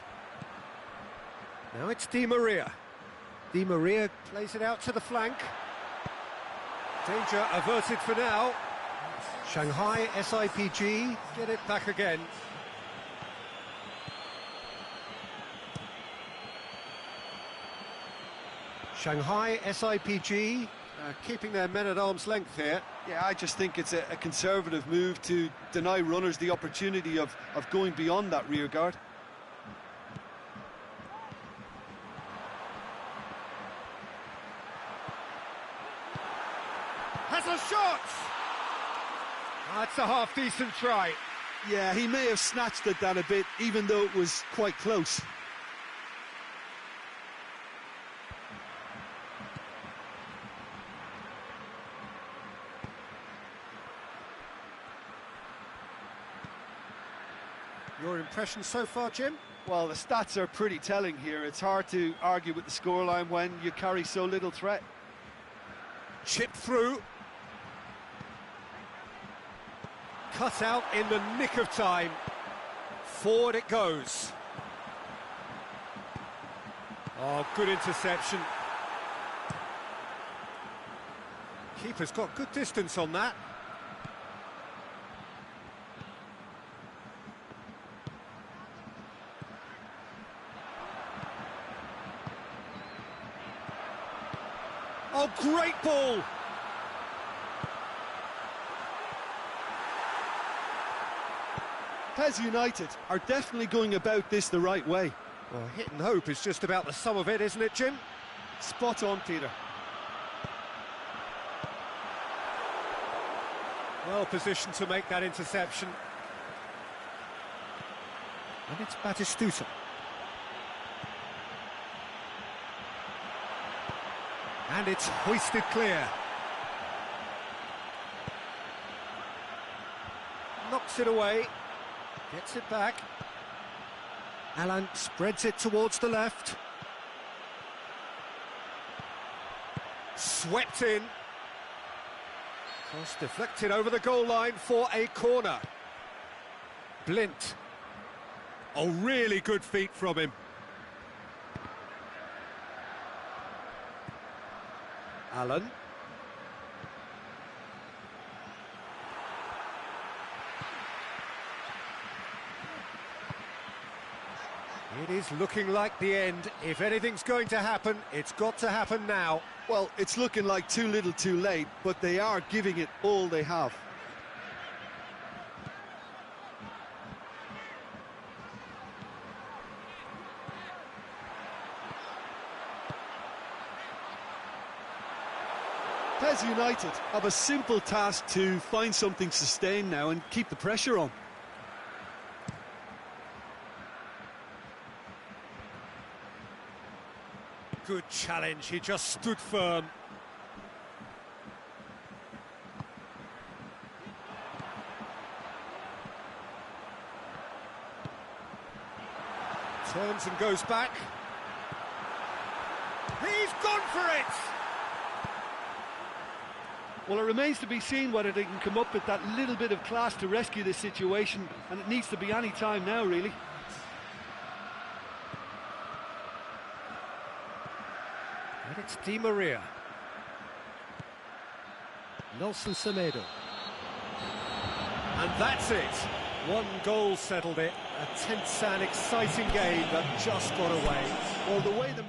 Now it's Di Maria. Di Maria plays it out to the flank. Danger averted for now. Shanghai SIPG get it back again. Shanghai SIPG keeping their men at arm's length here. Yeah, I just think it's a conservative move to deny runners the opportunity of going beyond that rear guard. Has a shot! That's a half-decent try. Yeah, he may have snatched it down a bit, even though it was quite close. Your impression so far, Jim? Well, the stats are pretty telling here. It's hard to argue with the scoreline when you carry so little threat. Chipped through. Cut out in the nick of time. Forward it goes. Oh, good interception. Keeper's got good distance on that. Oh, great ball! PES United are definitely going about this the right way. Well, hit and hope is just about the sum of it, isn't it, Jim? Spot on, Peter. Well positioned to make that interception. And it's Batistuta. And it's hoisted clear. Knocks it away. Gets it back. Alan spreads it towards the left. Swept in. Cross deflected over the goal line for a corner. Blint. Oh, really good feet from him. Alan. It is looking like the end. If anything's going to happen, it's got to happen now. Well, it's looking like too little too late, but they are giving it all they have. PES United have a simple task to find something sustained now and keep the pressure on. Good challenge, he just stood firm. Turns and goes back. He's gone for it! Well, it remains to be seen whether they can come up with that little bit of class to rescue this situation, and it needs to be any time now, really. And it's Di Maria. Nelson Semedo. And that's it. One goal settled it. A tense and exciting game that just got away. Well, the way the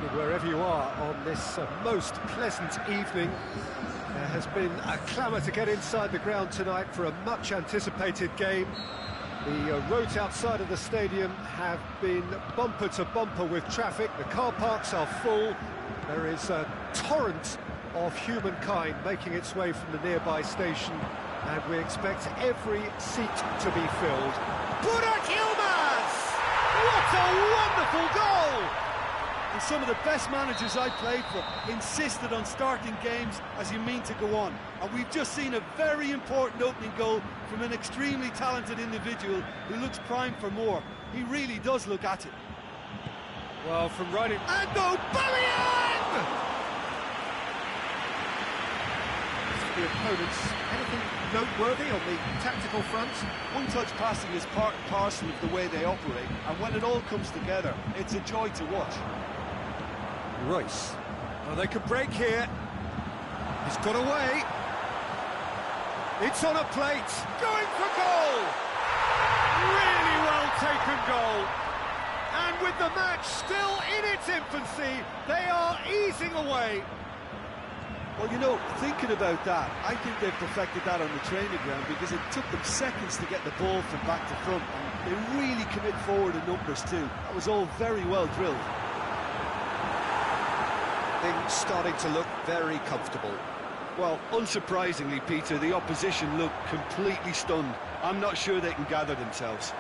morning, wherever you are on this most pleasant evening. There has been a clamour to get inside the ground tonight for a much-anticipated game. The roads outside of the stadium have been bumper to bumper with traffic. The car parks are full. There is a torrent of humankind making its way from the nearby station, and we expect every seat to be filled. Burak Yilmaz! What a wonderful goal! And some of the best managers I played for insisted on starting games as you mean to go on. And we've just seen a very important opening goal from an extremely talented individual who looks primed for more. He really does look at it. Well, from right in... And Aubameyang! The opponents, anything noteworthy on the tactical front? One-touch passing is part and parcel of the way they operate, and when it all comes together, it's a joy to watch. Royce. Oh, they could break here. He's got away. It's on a plate. Going for goal! Really well taken goal. And with the match still in its infancy, they are easing away. Well, you know, thinking about that, I think they've perfected that on the training ground because it took them seconds to get the ball from back to front. And they really commit forward in numbers too. That was all very well drilled. Things starting to look very comfortable. Well, unsurprisingly, Peter, the opposition look completely stunned. I'm not sure they can gather themselves.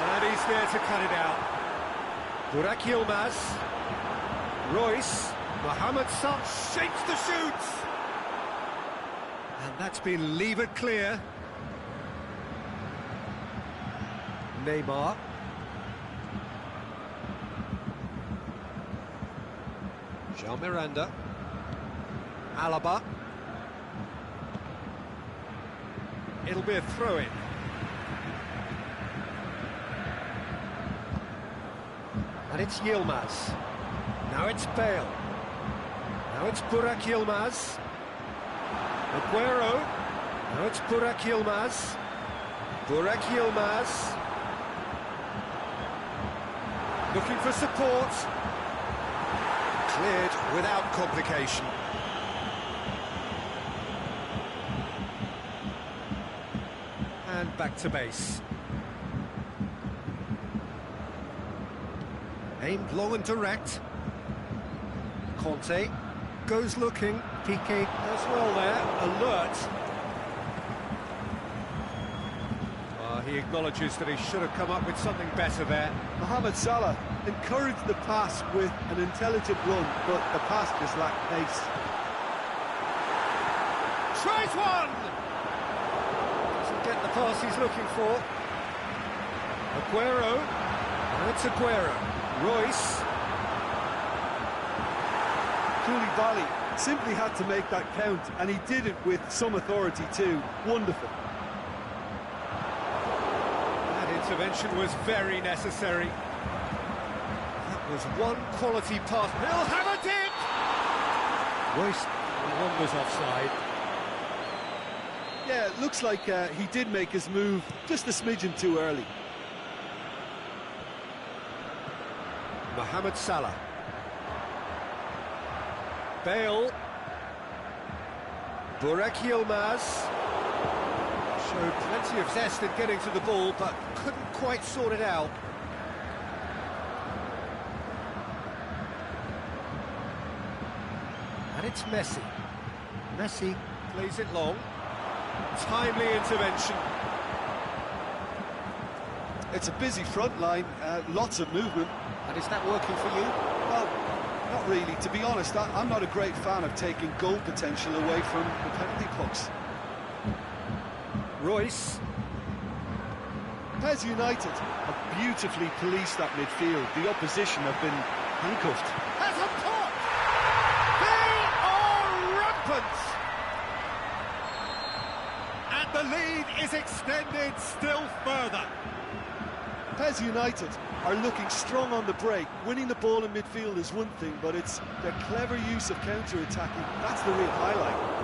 And he's there to cut it out. Burak Yilmaz. Royce. Mohamed Salah shapes the shoot. And that's been levered clear. Neymar. Jean Miranda. Alaba. It'll be a throw-in. And it's Yilmaz. Now it's Bale. Now it's Burak Yilmaz. Aguero. Now it's Burak Yilmaz. Burak Yilmaz. Looking for support. Cleared without complication. And back to base. Aimed long and direct. Conte goes looking. Piqué as well there, alert. He acknowledges that he should have come up with something better there. Mohamed Salah encouraged the pass with an intelligent run, but the pass just lacked pace. Tries one! Doesn't get the pass he's looking for. Aguero. And it's Aguero. Royce. Koulibaly simply had to make that count, and he did it with some authority too. Wonderful. That intervention was very necessary. That was one quality pass. He'll have a dip! Royce wanders offside. Yeah, it looks like he did make his move just a smidgen too early. Mohamed Salah. Bale. Burak Yilmaz. Showed plenty of zest in getting to the ball, but couldn't quite sort it out. And it's Messi. Messi plays it long. Timely intervention. It's a busy front line, lots of movement. And is that working for you? Well, not really. To be honest, I'm not a great fan of taking goal potential away from the penalty box. Royce. PES United have beautifully policed that midfield. The opposition have been handcuffed. Has a pot! They are rampant! And the lead is extended still further. PES United are looking strong on the break. Winning the ball in midfield is one thing, but it's their clever use of counter-attacking. That's the real highlight.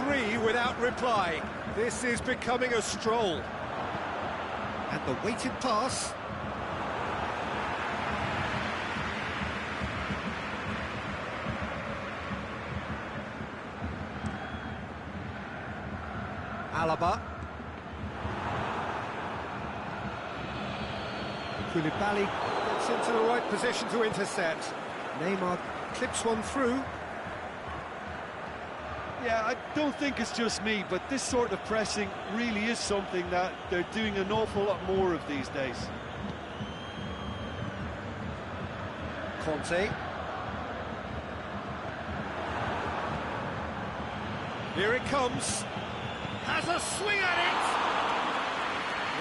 3 without reply. This is becoming a stroll. And the weighted pass. Alaba. Koulibaly gets into the right position to intercept. Neymar clips one through. Yeah, I don't think it's just me, but this sort of pressing really is something that they're doing an awful lot more of these days. Conte. Here it comes. Has a swing at it.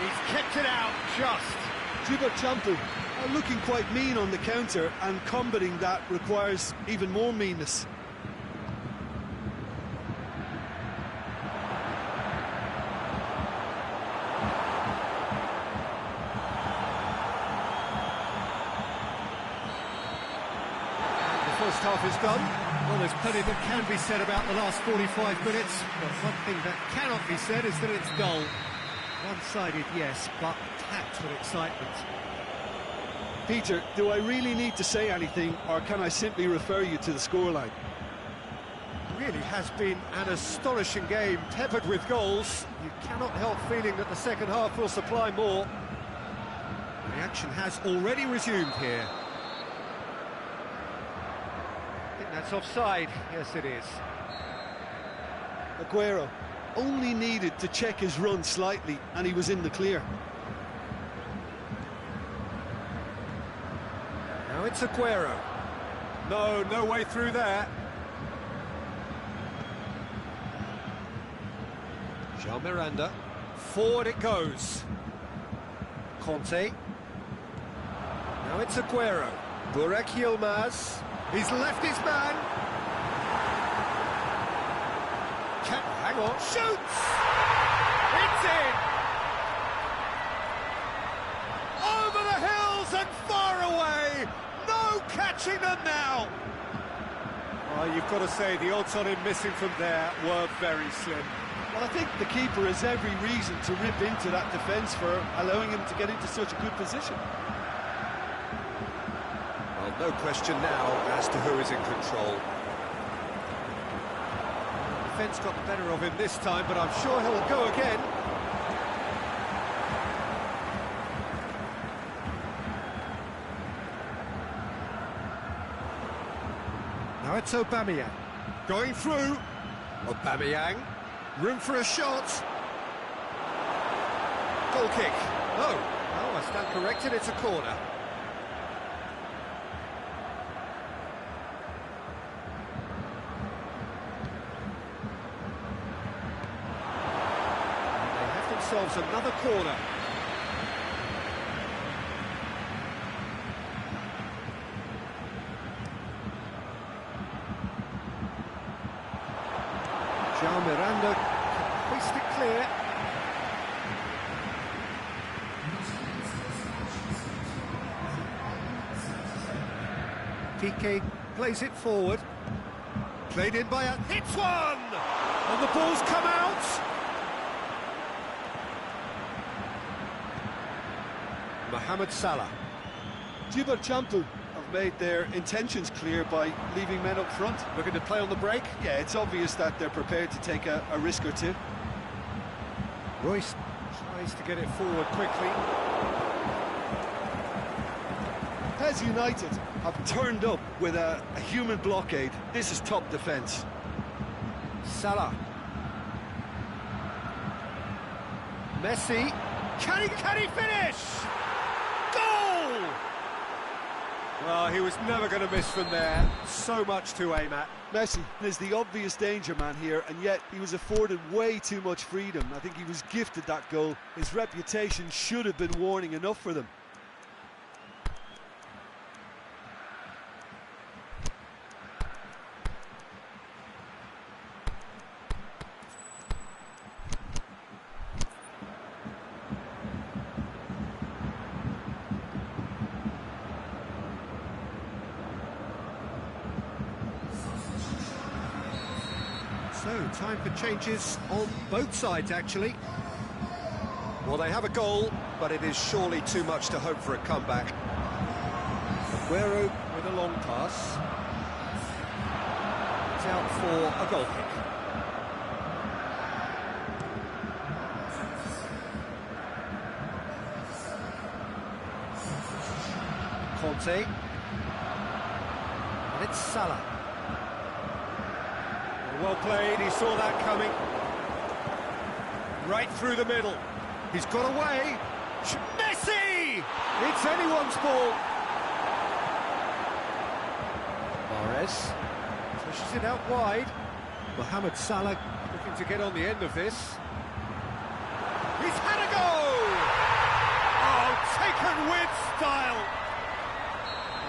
He's kicked it out just. Champu are looking quite mean on the counter, and combating that requires even more meanness. The first half is done. Well, there's plenty that can be said about the last 45 minutes, but one thing that cannot be said is that it's dull. One-sided, yes, but packed with excitement. Peter, do I really need to say anything, or can I simply refer you to the scoreline? It really has been an astonishing game, peppered with goals. You cannot help feeling that the second half will supply more. The action has already resumed here. I think that's offside. Yes, it is. Aguero only needed to check his run slightly, and he was in the clear. Now it's Aguero. No way through there. Jean Miranda. Forward it goes. Conte. Now it's Aguero. Burak Yilmaz. He's left his man. Hang on. Shoots! It's in! Over the hills and far away! No catching them now! Oh, you've got to say, the odds on him missing from there were very slim. Well, I think the keeper has every reason to rip into that defence for allowing him to get into such a good position. Well, no question now as to who is in control. The defence got the better of him this time, but I'm sure he'll go again. Now it's Aubameyang. Going through. Aubameyang. Room for a shot. Goal kick. Oh, I stand corrected, it's a corner. They have themselves another corner. Jean Miranda hoist it clear. Piqué plays it forward. Played in by a... Hits one! And the ball's come out! Mohamed Salah. Champu have made their intentions clear by leaving men up front. Looking to play on the break. Yeah, it's obvious that they're prepared to take a risk or two. Royce tries to get it forward quickly. PES United have turned up with a human blockade. This is top defence. Salah. Messi. Can he finish? Goal! Well, he was never going to miss from there. So much to aim at. Messi is the obvious danger man here, and yet he was afforded way too much freedom. I think he was gifted that goal. His reputation should have been warning enough for them. So, time for changes on both sides, actually. Well, they have a goal, but it is surely too much to hope for a comeback. Aguero with a long pass. It's out for a goal kick. Fonte. And it's Salah. Well played, he saw that coming. Right through the middle. He's got away. Messi! It's anyone's ball. Mahrez pushes it out wide. Mohamed Salah looking to get on the end of this. He's had a go! Oh, taken with style!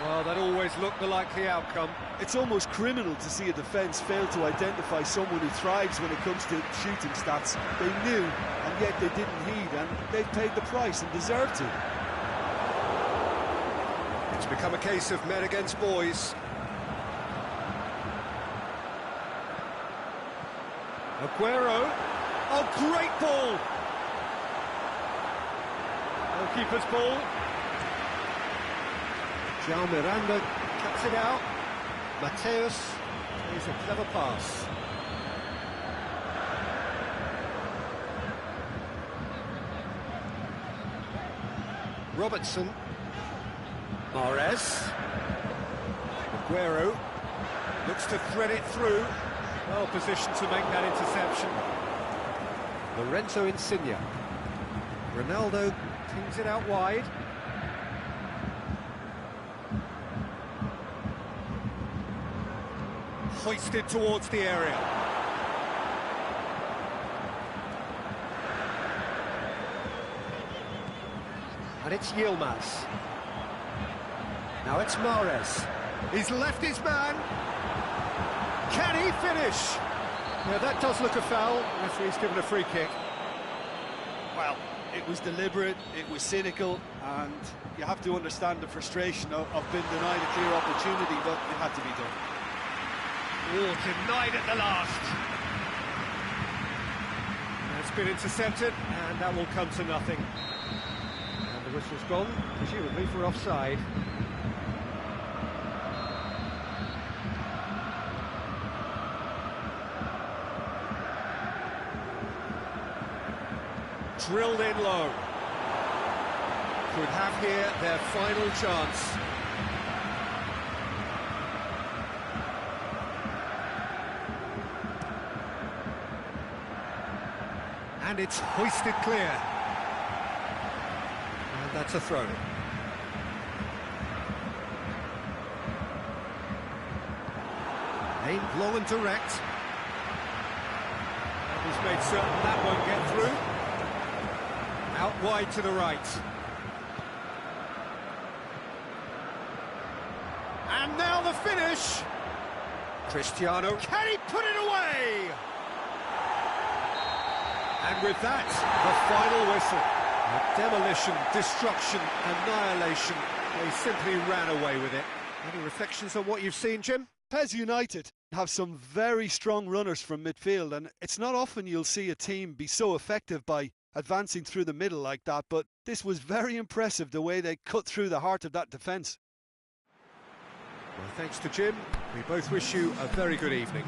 Well, that always looked the likely outcome. It's almost criminal to see a defence fail to identify someone who thrives when it comes to shooting stats. They knew, and yet they didn't heed, and they've paid the price and deserve to. It's become a case of men against boys. Aguero. Oh, great ball! Goalkeeper's ball. João Miranda cuts it out. Mateus plays a clever pass. Robertson. Mahrez. Aguero looks to thread it through. Well positioned to make that interception. Lorenzo Insigne. Ronaldo pings it out wide. Hoisted towards the area. And it's Yilmaz. Now it's Mahrez. He's left his man. Can he finish? Yeah, that does look a foul. The referee's given a free kick. Well, it was deliberate, it was cynical, and you have to understand the frustration of being denied a clear opportunity, but it had to be done. Oh, denied at the last. That's been intercepted, and that will come to nothing. And the whistle's gone, presumably for offside. Drilled in low. Could have here their final chance. And it's hoisted clear. And that's a throw. Aimed long and direct. And he's made certain that won't get through. Out wide to the right. And now the finish. Cristiano, can he put it away? And with that, the final whistle. Demolition, destruction, annihilation. They simply ran away with it. Any reflections on what you've seen, Jim? PES United have some very strong runners from midfield, and it's not often you'll see a team be so effective by advancing through the middle like that, but this was very impressive the way they cut through the heart of that defence. Well, thanks to Jim. We both wish you a very good evening.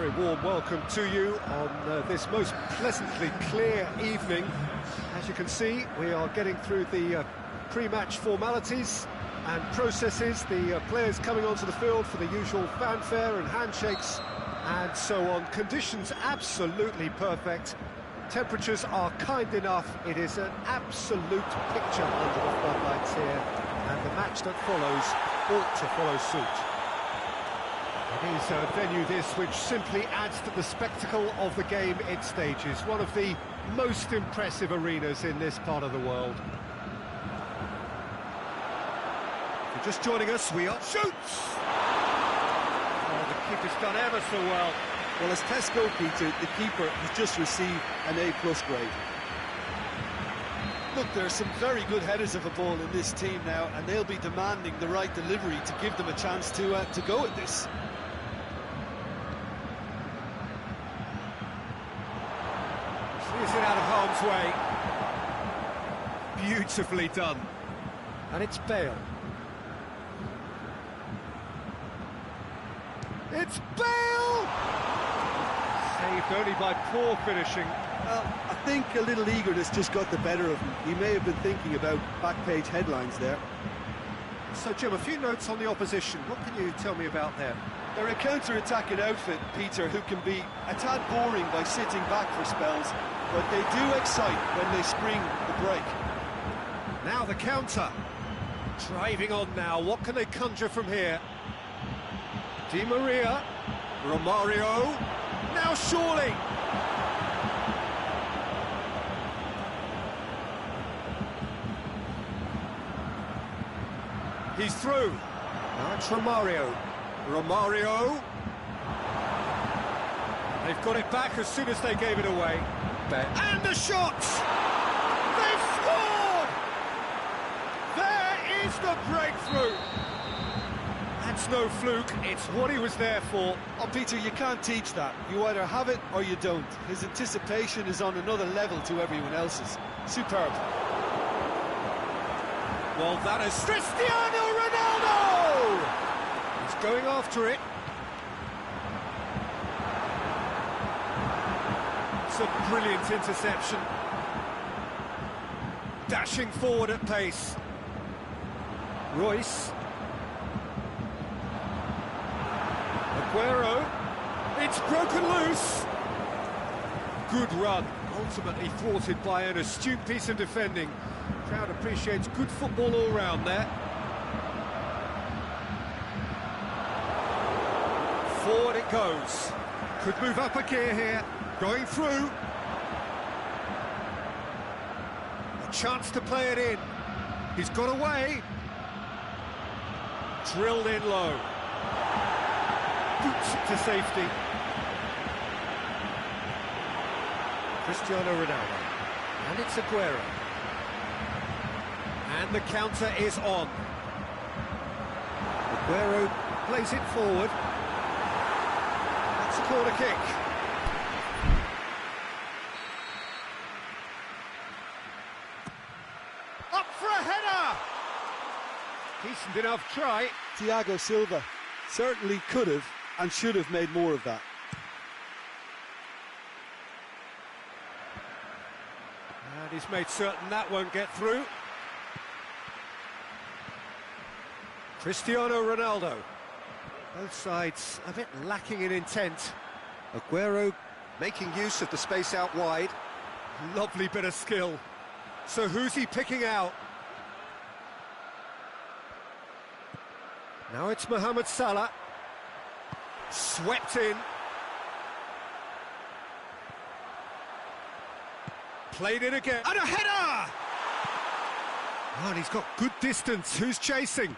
very warm welcome to you on this most pleasantly clear evening. As you can see, we are getting through the pre-match formalities and processes, the players coming onto the field for the usual fanfare and handshakes and so on. Conditions absolutely perfect. Temperatures are kind enough. It is an absolute picture under the floodlights here, and the match that follows ought to follow suit. It is a venue this which simply adds to the spectacle of the game it stages. One of the most impressive arenas in this part of the world. If you're just joining us, we are... Shoots! Oh, the keeper's done ever so well. Well, as tests go, Peter, the keeper has just received an A+ grade. Look, there are some very good headers of a ball in this team now, and they'll be demanding the right delivery to give them a chance to go at this. Sees it out of harm's way. Beautifully done. And it's Bale. It's Bale! Saved only by poor finishing. Well, I think a little eagerness just got the better of him. He may have been thinking about back-page headlines there. So, Jim, a few notes on the opposition. What can you tell me about them? They're a counter-attacking outfit, Peter, who can be a tad boring by sitting back for spells, but they do excite when they spring the break. Now the counter. Driving on now. What can they conjure from here? Di Maria. Romario. Now surely. He's through. Now it's Romario. Romario. They've got it back as soon as they gave it away. And the shot! They've scored! There is the breakthrough! That's no fluke, it's what he was there for. Oh, Peter, you can't teach that. You either have it or you don't. His anticipation is on another level to everyone else's. Superb. Well, that is Cristiano Ronaldo! He's going after it. It's a brilliant interception. Dashing forward at pace. Royce. Aguero. It's broken loose. Good run. Ultimately thwarted by an astute piece of defending. Crowd appreciates good football all round there. Forward it goes. Could move up a gear here. Going through. A chance to play it in. He's got away. Drilled in low. Boots it to safety. Cristiano Ronaldo. And it's Aguero. And the counter is on. Aguero plays it forward. That's a corner kick. Up for a header! Decent enough try. Thiago Silva certainly could have and should have made more of that. And he's made certain that won't get through. Cristiano Ronaldo. Both sides a bit lacking in intent. Aguero making use of the space out wide. Lovely bit of skill. So who's he picking out? Now it's Mohamed Salah. Swept in. Played it again. And a header! Oh, and he's got good distance. Who's chasing?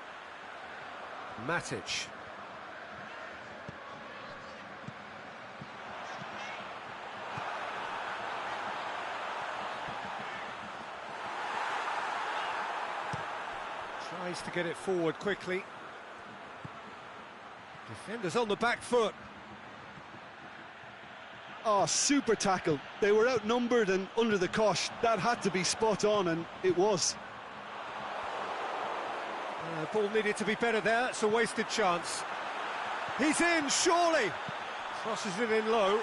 Matic. Tries to get it forward quickly. Defenders on the back foot. Oh, super tackle. They were outnumbered and under the cosh. That had to be spot on, and it was. Ball needed to be better there. It's a wasted chance. He's in, surely. Crosses it in low.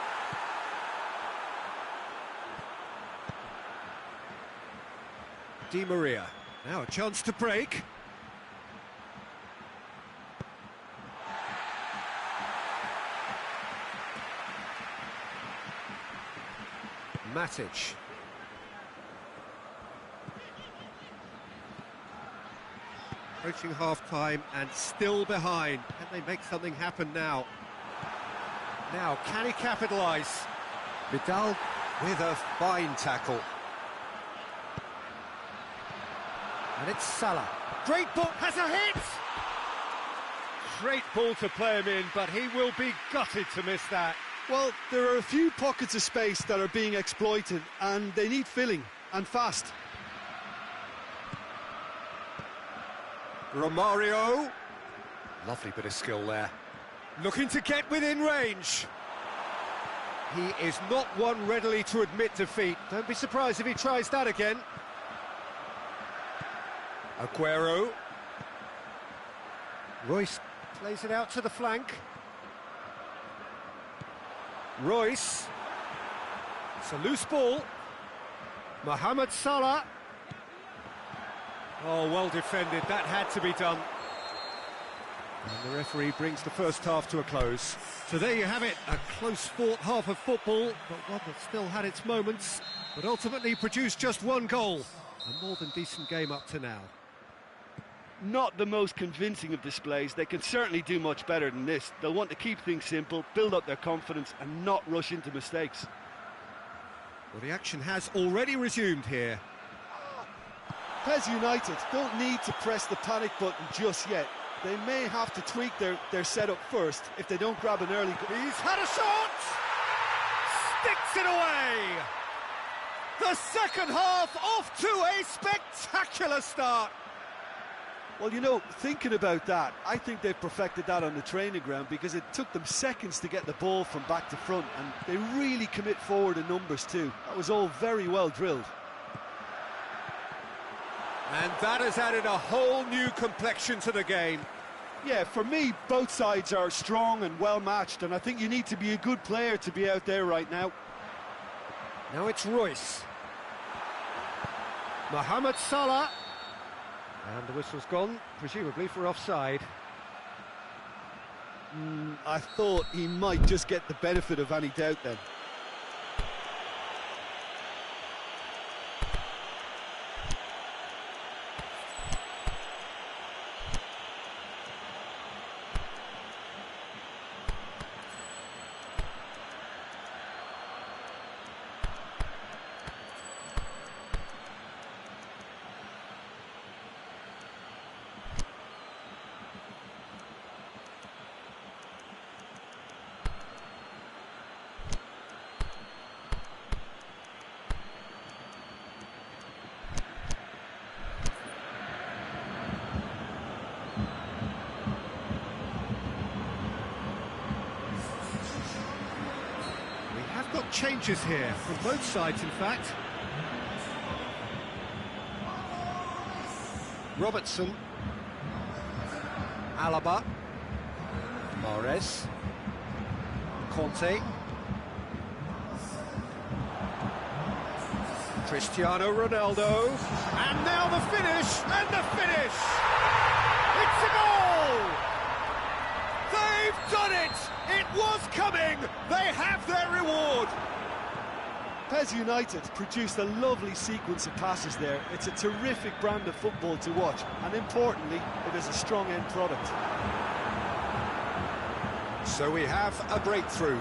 Di Maria. Now a chance to break. Matic. Approaching half-time and still behind. Can they make something happen now? Now, can he capitalise? Vidal with a fine tackle. And it's Salah. Great ball, has a hit! Great ball to play him in, but he will be gutted to miss that. Well, there are a few pockets of space that are being exploited, and they need filling, and fast. Romario. Lovely bit of skill there. Looking to get within range. He is not one readily to admit defeat. Don't be surprised if he tries that again. Aguero. Royce plays it out to the flank. Royce. It's a loose ball. Mohamed Salah. Oh, well defended. That had to be done. And the referee brings the first half to a close. So there you have it, a close-fought half of football, but one that still had its moments, but ultimately produced just one goal. A more than decent game up to now. Not the most convincing of displays. They can certainly do much better than this. They'll want to keep things simple, build up their confidence and not rush into mistakes. Well, the action has already resumed here. PES United don't need to press the panic button just yet. They may have to tweak their setup first if they don't grab an early goal. He's had a shot! Sticks it away! The second half off to a spectacular start! Well, you know, thinking about that, I think they've perfected that on the training ground because it took them seconds to get the ball from back to front, and they really commit forward in numbers too. That was all very well drilled. And that has added a whole new complexion to the game. Yeah, for me, both sides are strong and well matched, and I think you need to be a good player to be out there right now. Now it's Royce. Mohamed Salah. And the whistle's gone, presumably for offside. I thought he might just get the benefit of any doubt then. Got changes here from both sides, in fact. Robertson, Alaba, Mahrez, Conte, Cristiano Ronaldo, and now the finish, and the finish! It's a goal! They've done it! It was coming! They have their reward! PES United produced a lovely sequence of passes there. It's a terrific brand of football to watch, and importantly, it is a strong end product. So we have a breakthrough.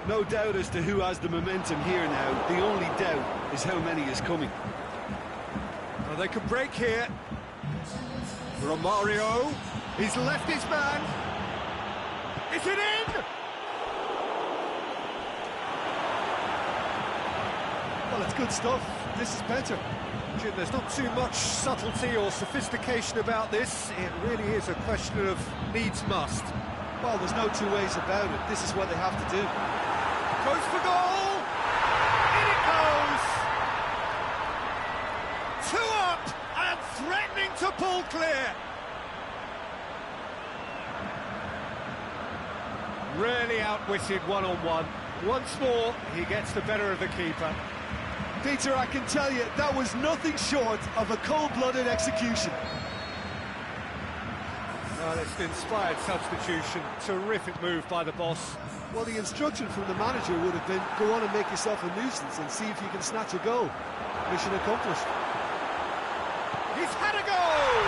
No doubt as to who has the momentum here now. The only doubt is how many is coming. Well, they could break here. Romario, he's left his man. Is it in? Well, it's good stuff. This is better. Jim, there's not too much subtlety or sophistication about this. It really is a question of needs must. Well, there's no two ways about it. This is what they have to do. Goes for goal! In it goes! 2 up and threatening to pull clear. Really outwitted one-on-one. Once more, he gets the better of the keeper. Peter, I can tell you, that was nothing short of a cold-blooded execution. Well, it's an inspired substitution. Terrific move by the boss. Well, the instruction from the manager would have been, go on and make yourself a nuisance and see if you can snatch a goal. Mission accomplished. He's had a goal!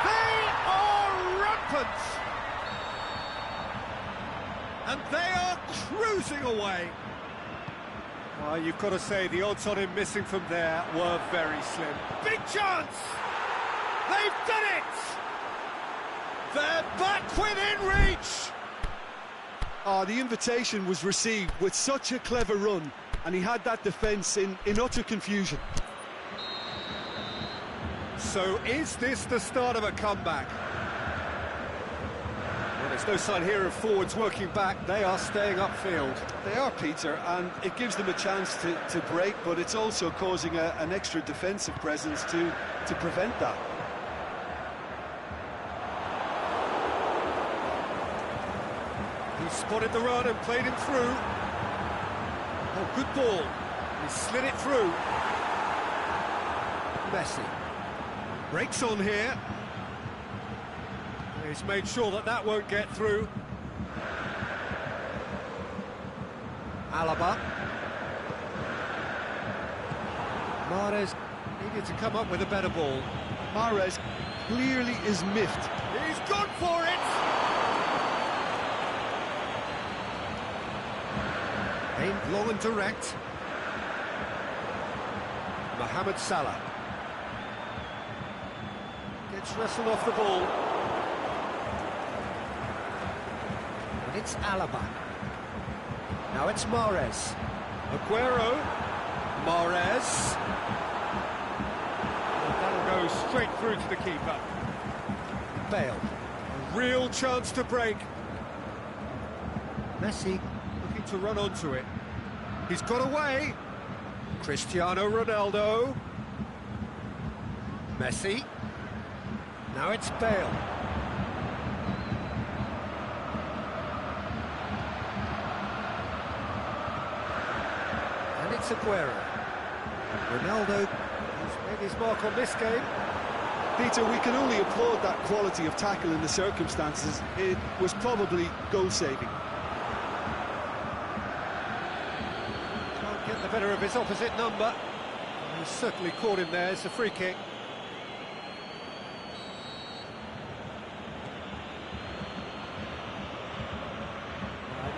They are rampant! And they are cruising away. Well, you've got to say, the odds on him missing from there were very slim. Big chance! They've done it! They're back within reach! Oh, the invitation was received with such a clever run, and he had that defence in utter confusion. So is this the start of a comeback? Well, there's no sign here of forwards working back. They are staying upfield. They are, Peter, and it gives them a chance to break, but it's also causing an extra defensive presence to prevent that. He spotted the run and played him through. Oh, good ball. He slid it through. Messi. Breaks on here. He's made sure that that won't get through. Alaba. Mahrez needed to come up with a better ball. Mahrez clearly is miffed. He's gone for it! Aimed long and direct. Mohamed Salah. Gets wrestled off the ball. And it's Alaba. Now it's Mahrez. Aguero. Mahrez. And that'll go straight through to the keeper. Bale. A real chance to break. Messi looking to run onto it. He's got away. Cristiano Ronaldo. Messi. Now it's Bale. And it's Aguero. Ronaldo has made his mark on this game. Peter, we can only applaud that quality of tackle in the circumstances. It was probably goal-saving. Can't get the better of his opposite number. He's certainly caught him there. It's a free kick.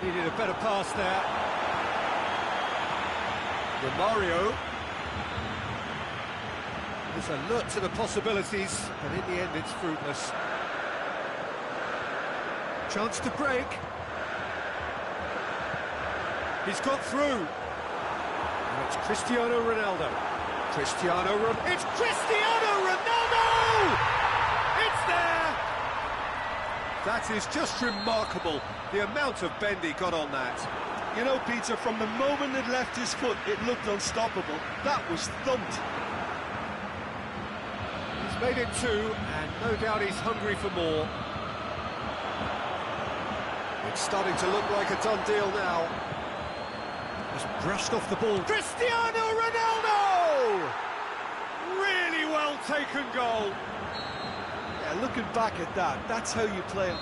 Needed a better pass there. Romario is alert to the possibilities, but in the end it's fruitless. Chance to break. He's got through. And it's Cristiano Ronaldo. It's Cristiano Ronaldo! It's there! That is just remarkable, the amount of bend he got on that. You know, Peter, from the moment it left his foot, it looked unstoppable. That was thumped. He's made it two, and no doubt he's hungry for more. It's starting to look like a done deal now. Just brushed off the ball. Cristiano Ronaldo! Really well taken goal. Yeah, looking back at that, that's how you play it.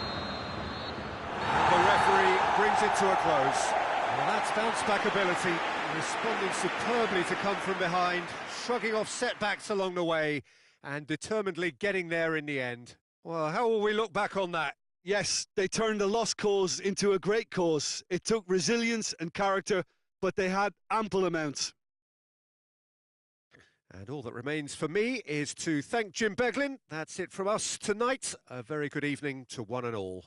The referee brings it to a close. Well, that's bounce-back ability, responding superbly to come from behind, shrugging off setbacks along the way, and determinedly getting there in the end. Well, how will we look back on that? Yes, they turned a lost cause into a great cause. It took resilience and character, but they had ample amounts. And all that remains for me is to thank Jim Beglin. That's it from us tonight. A very good evening to one and all.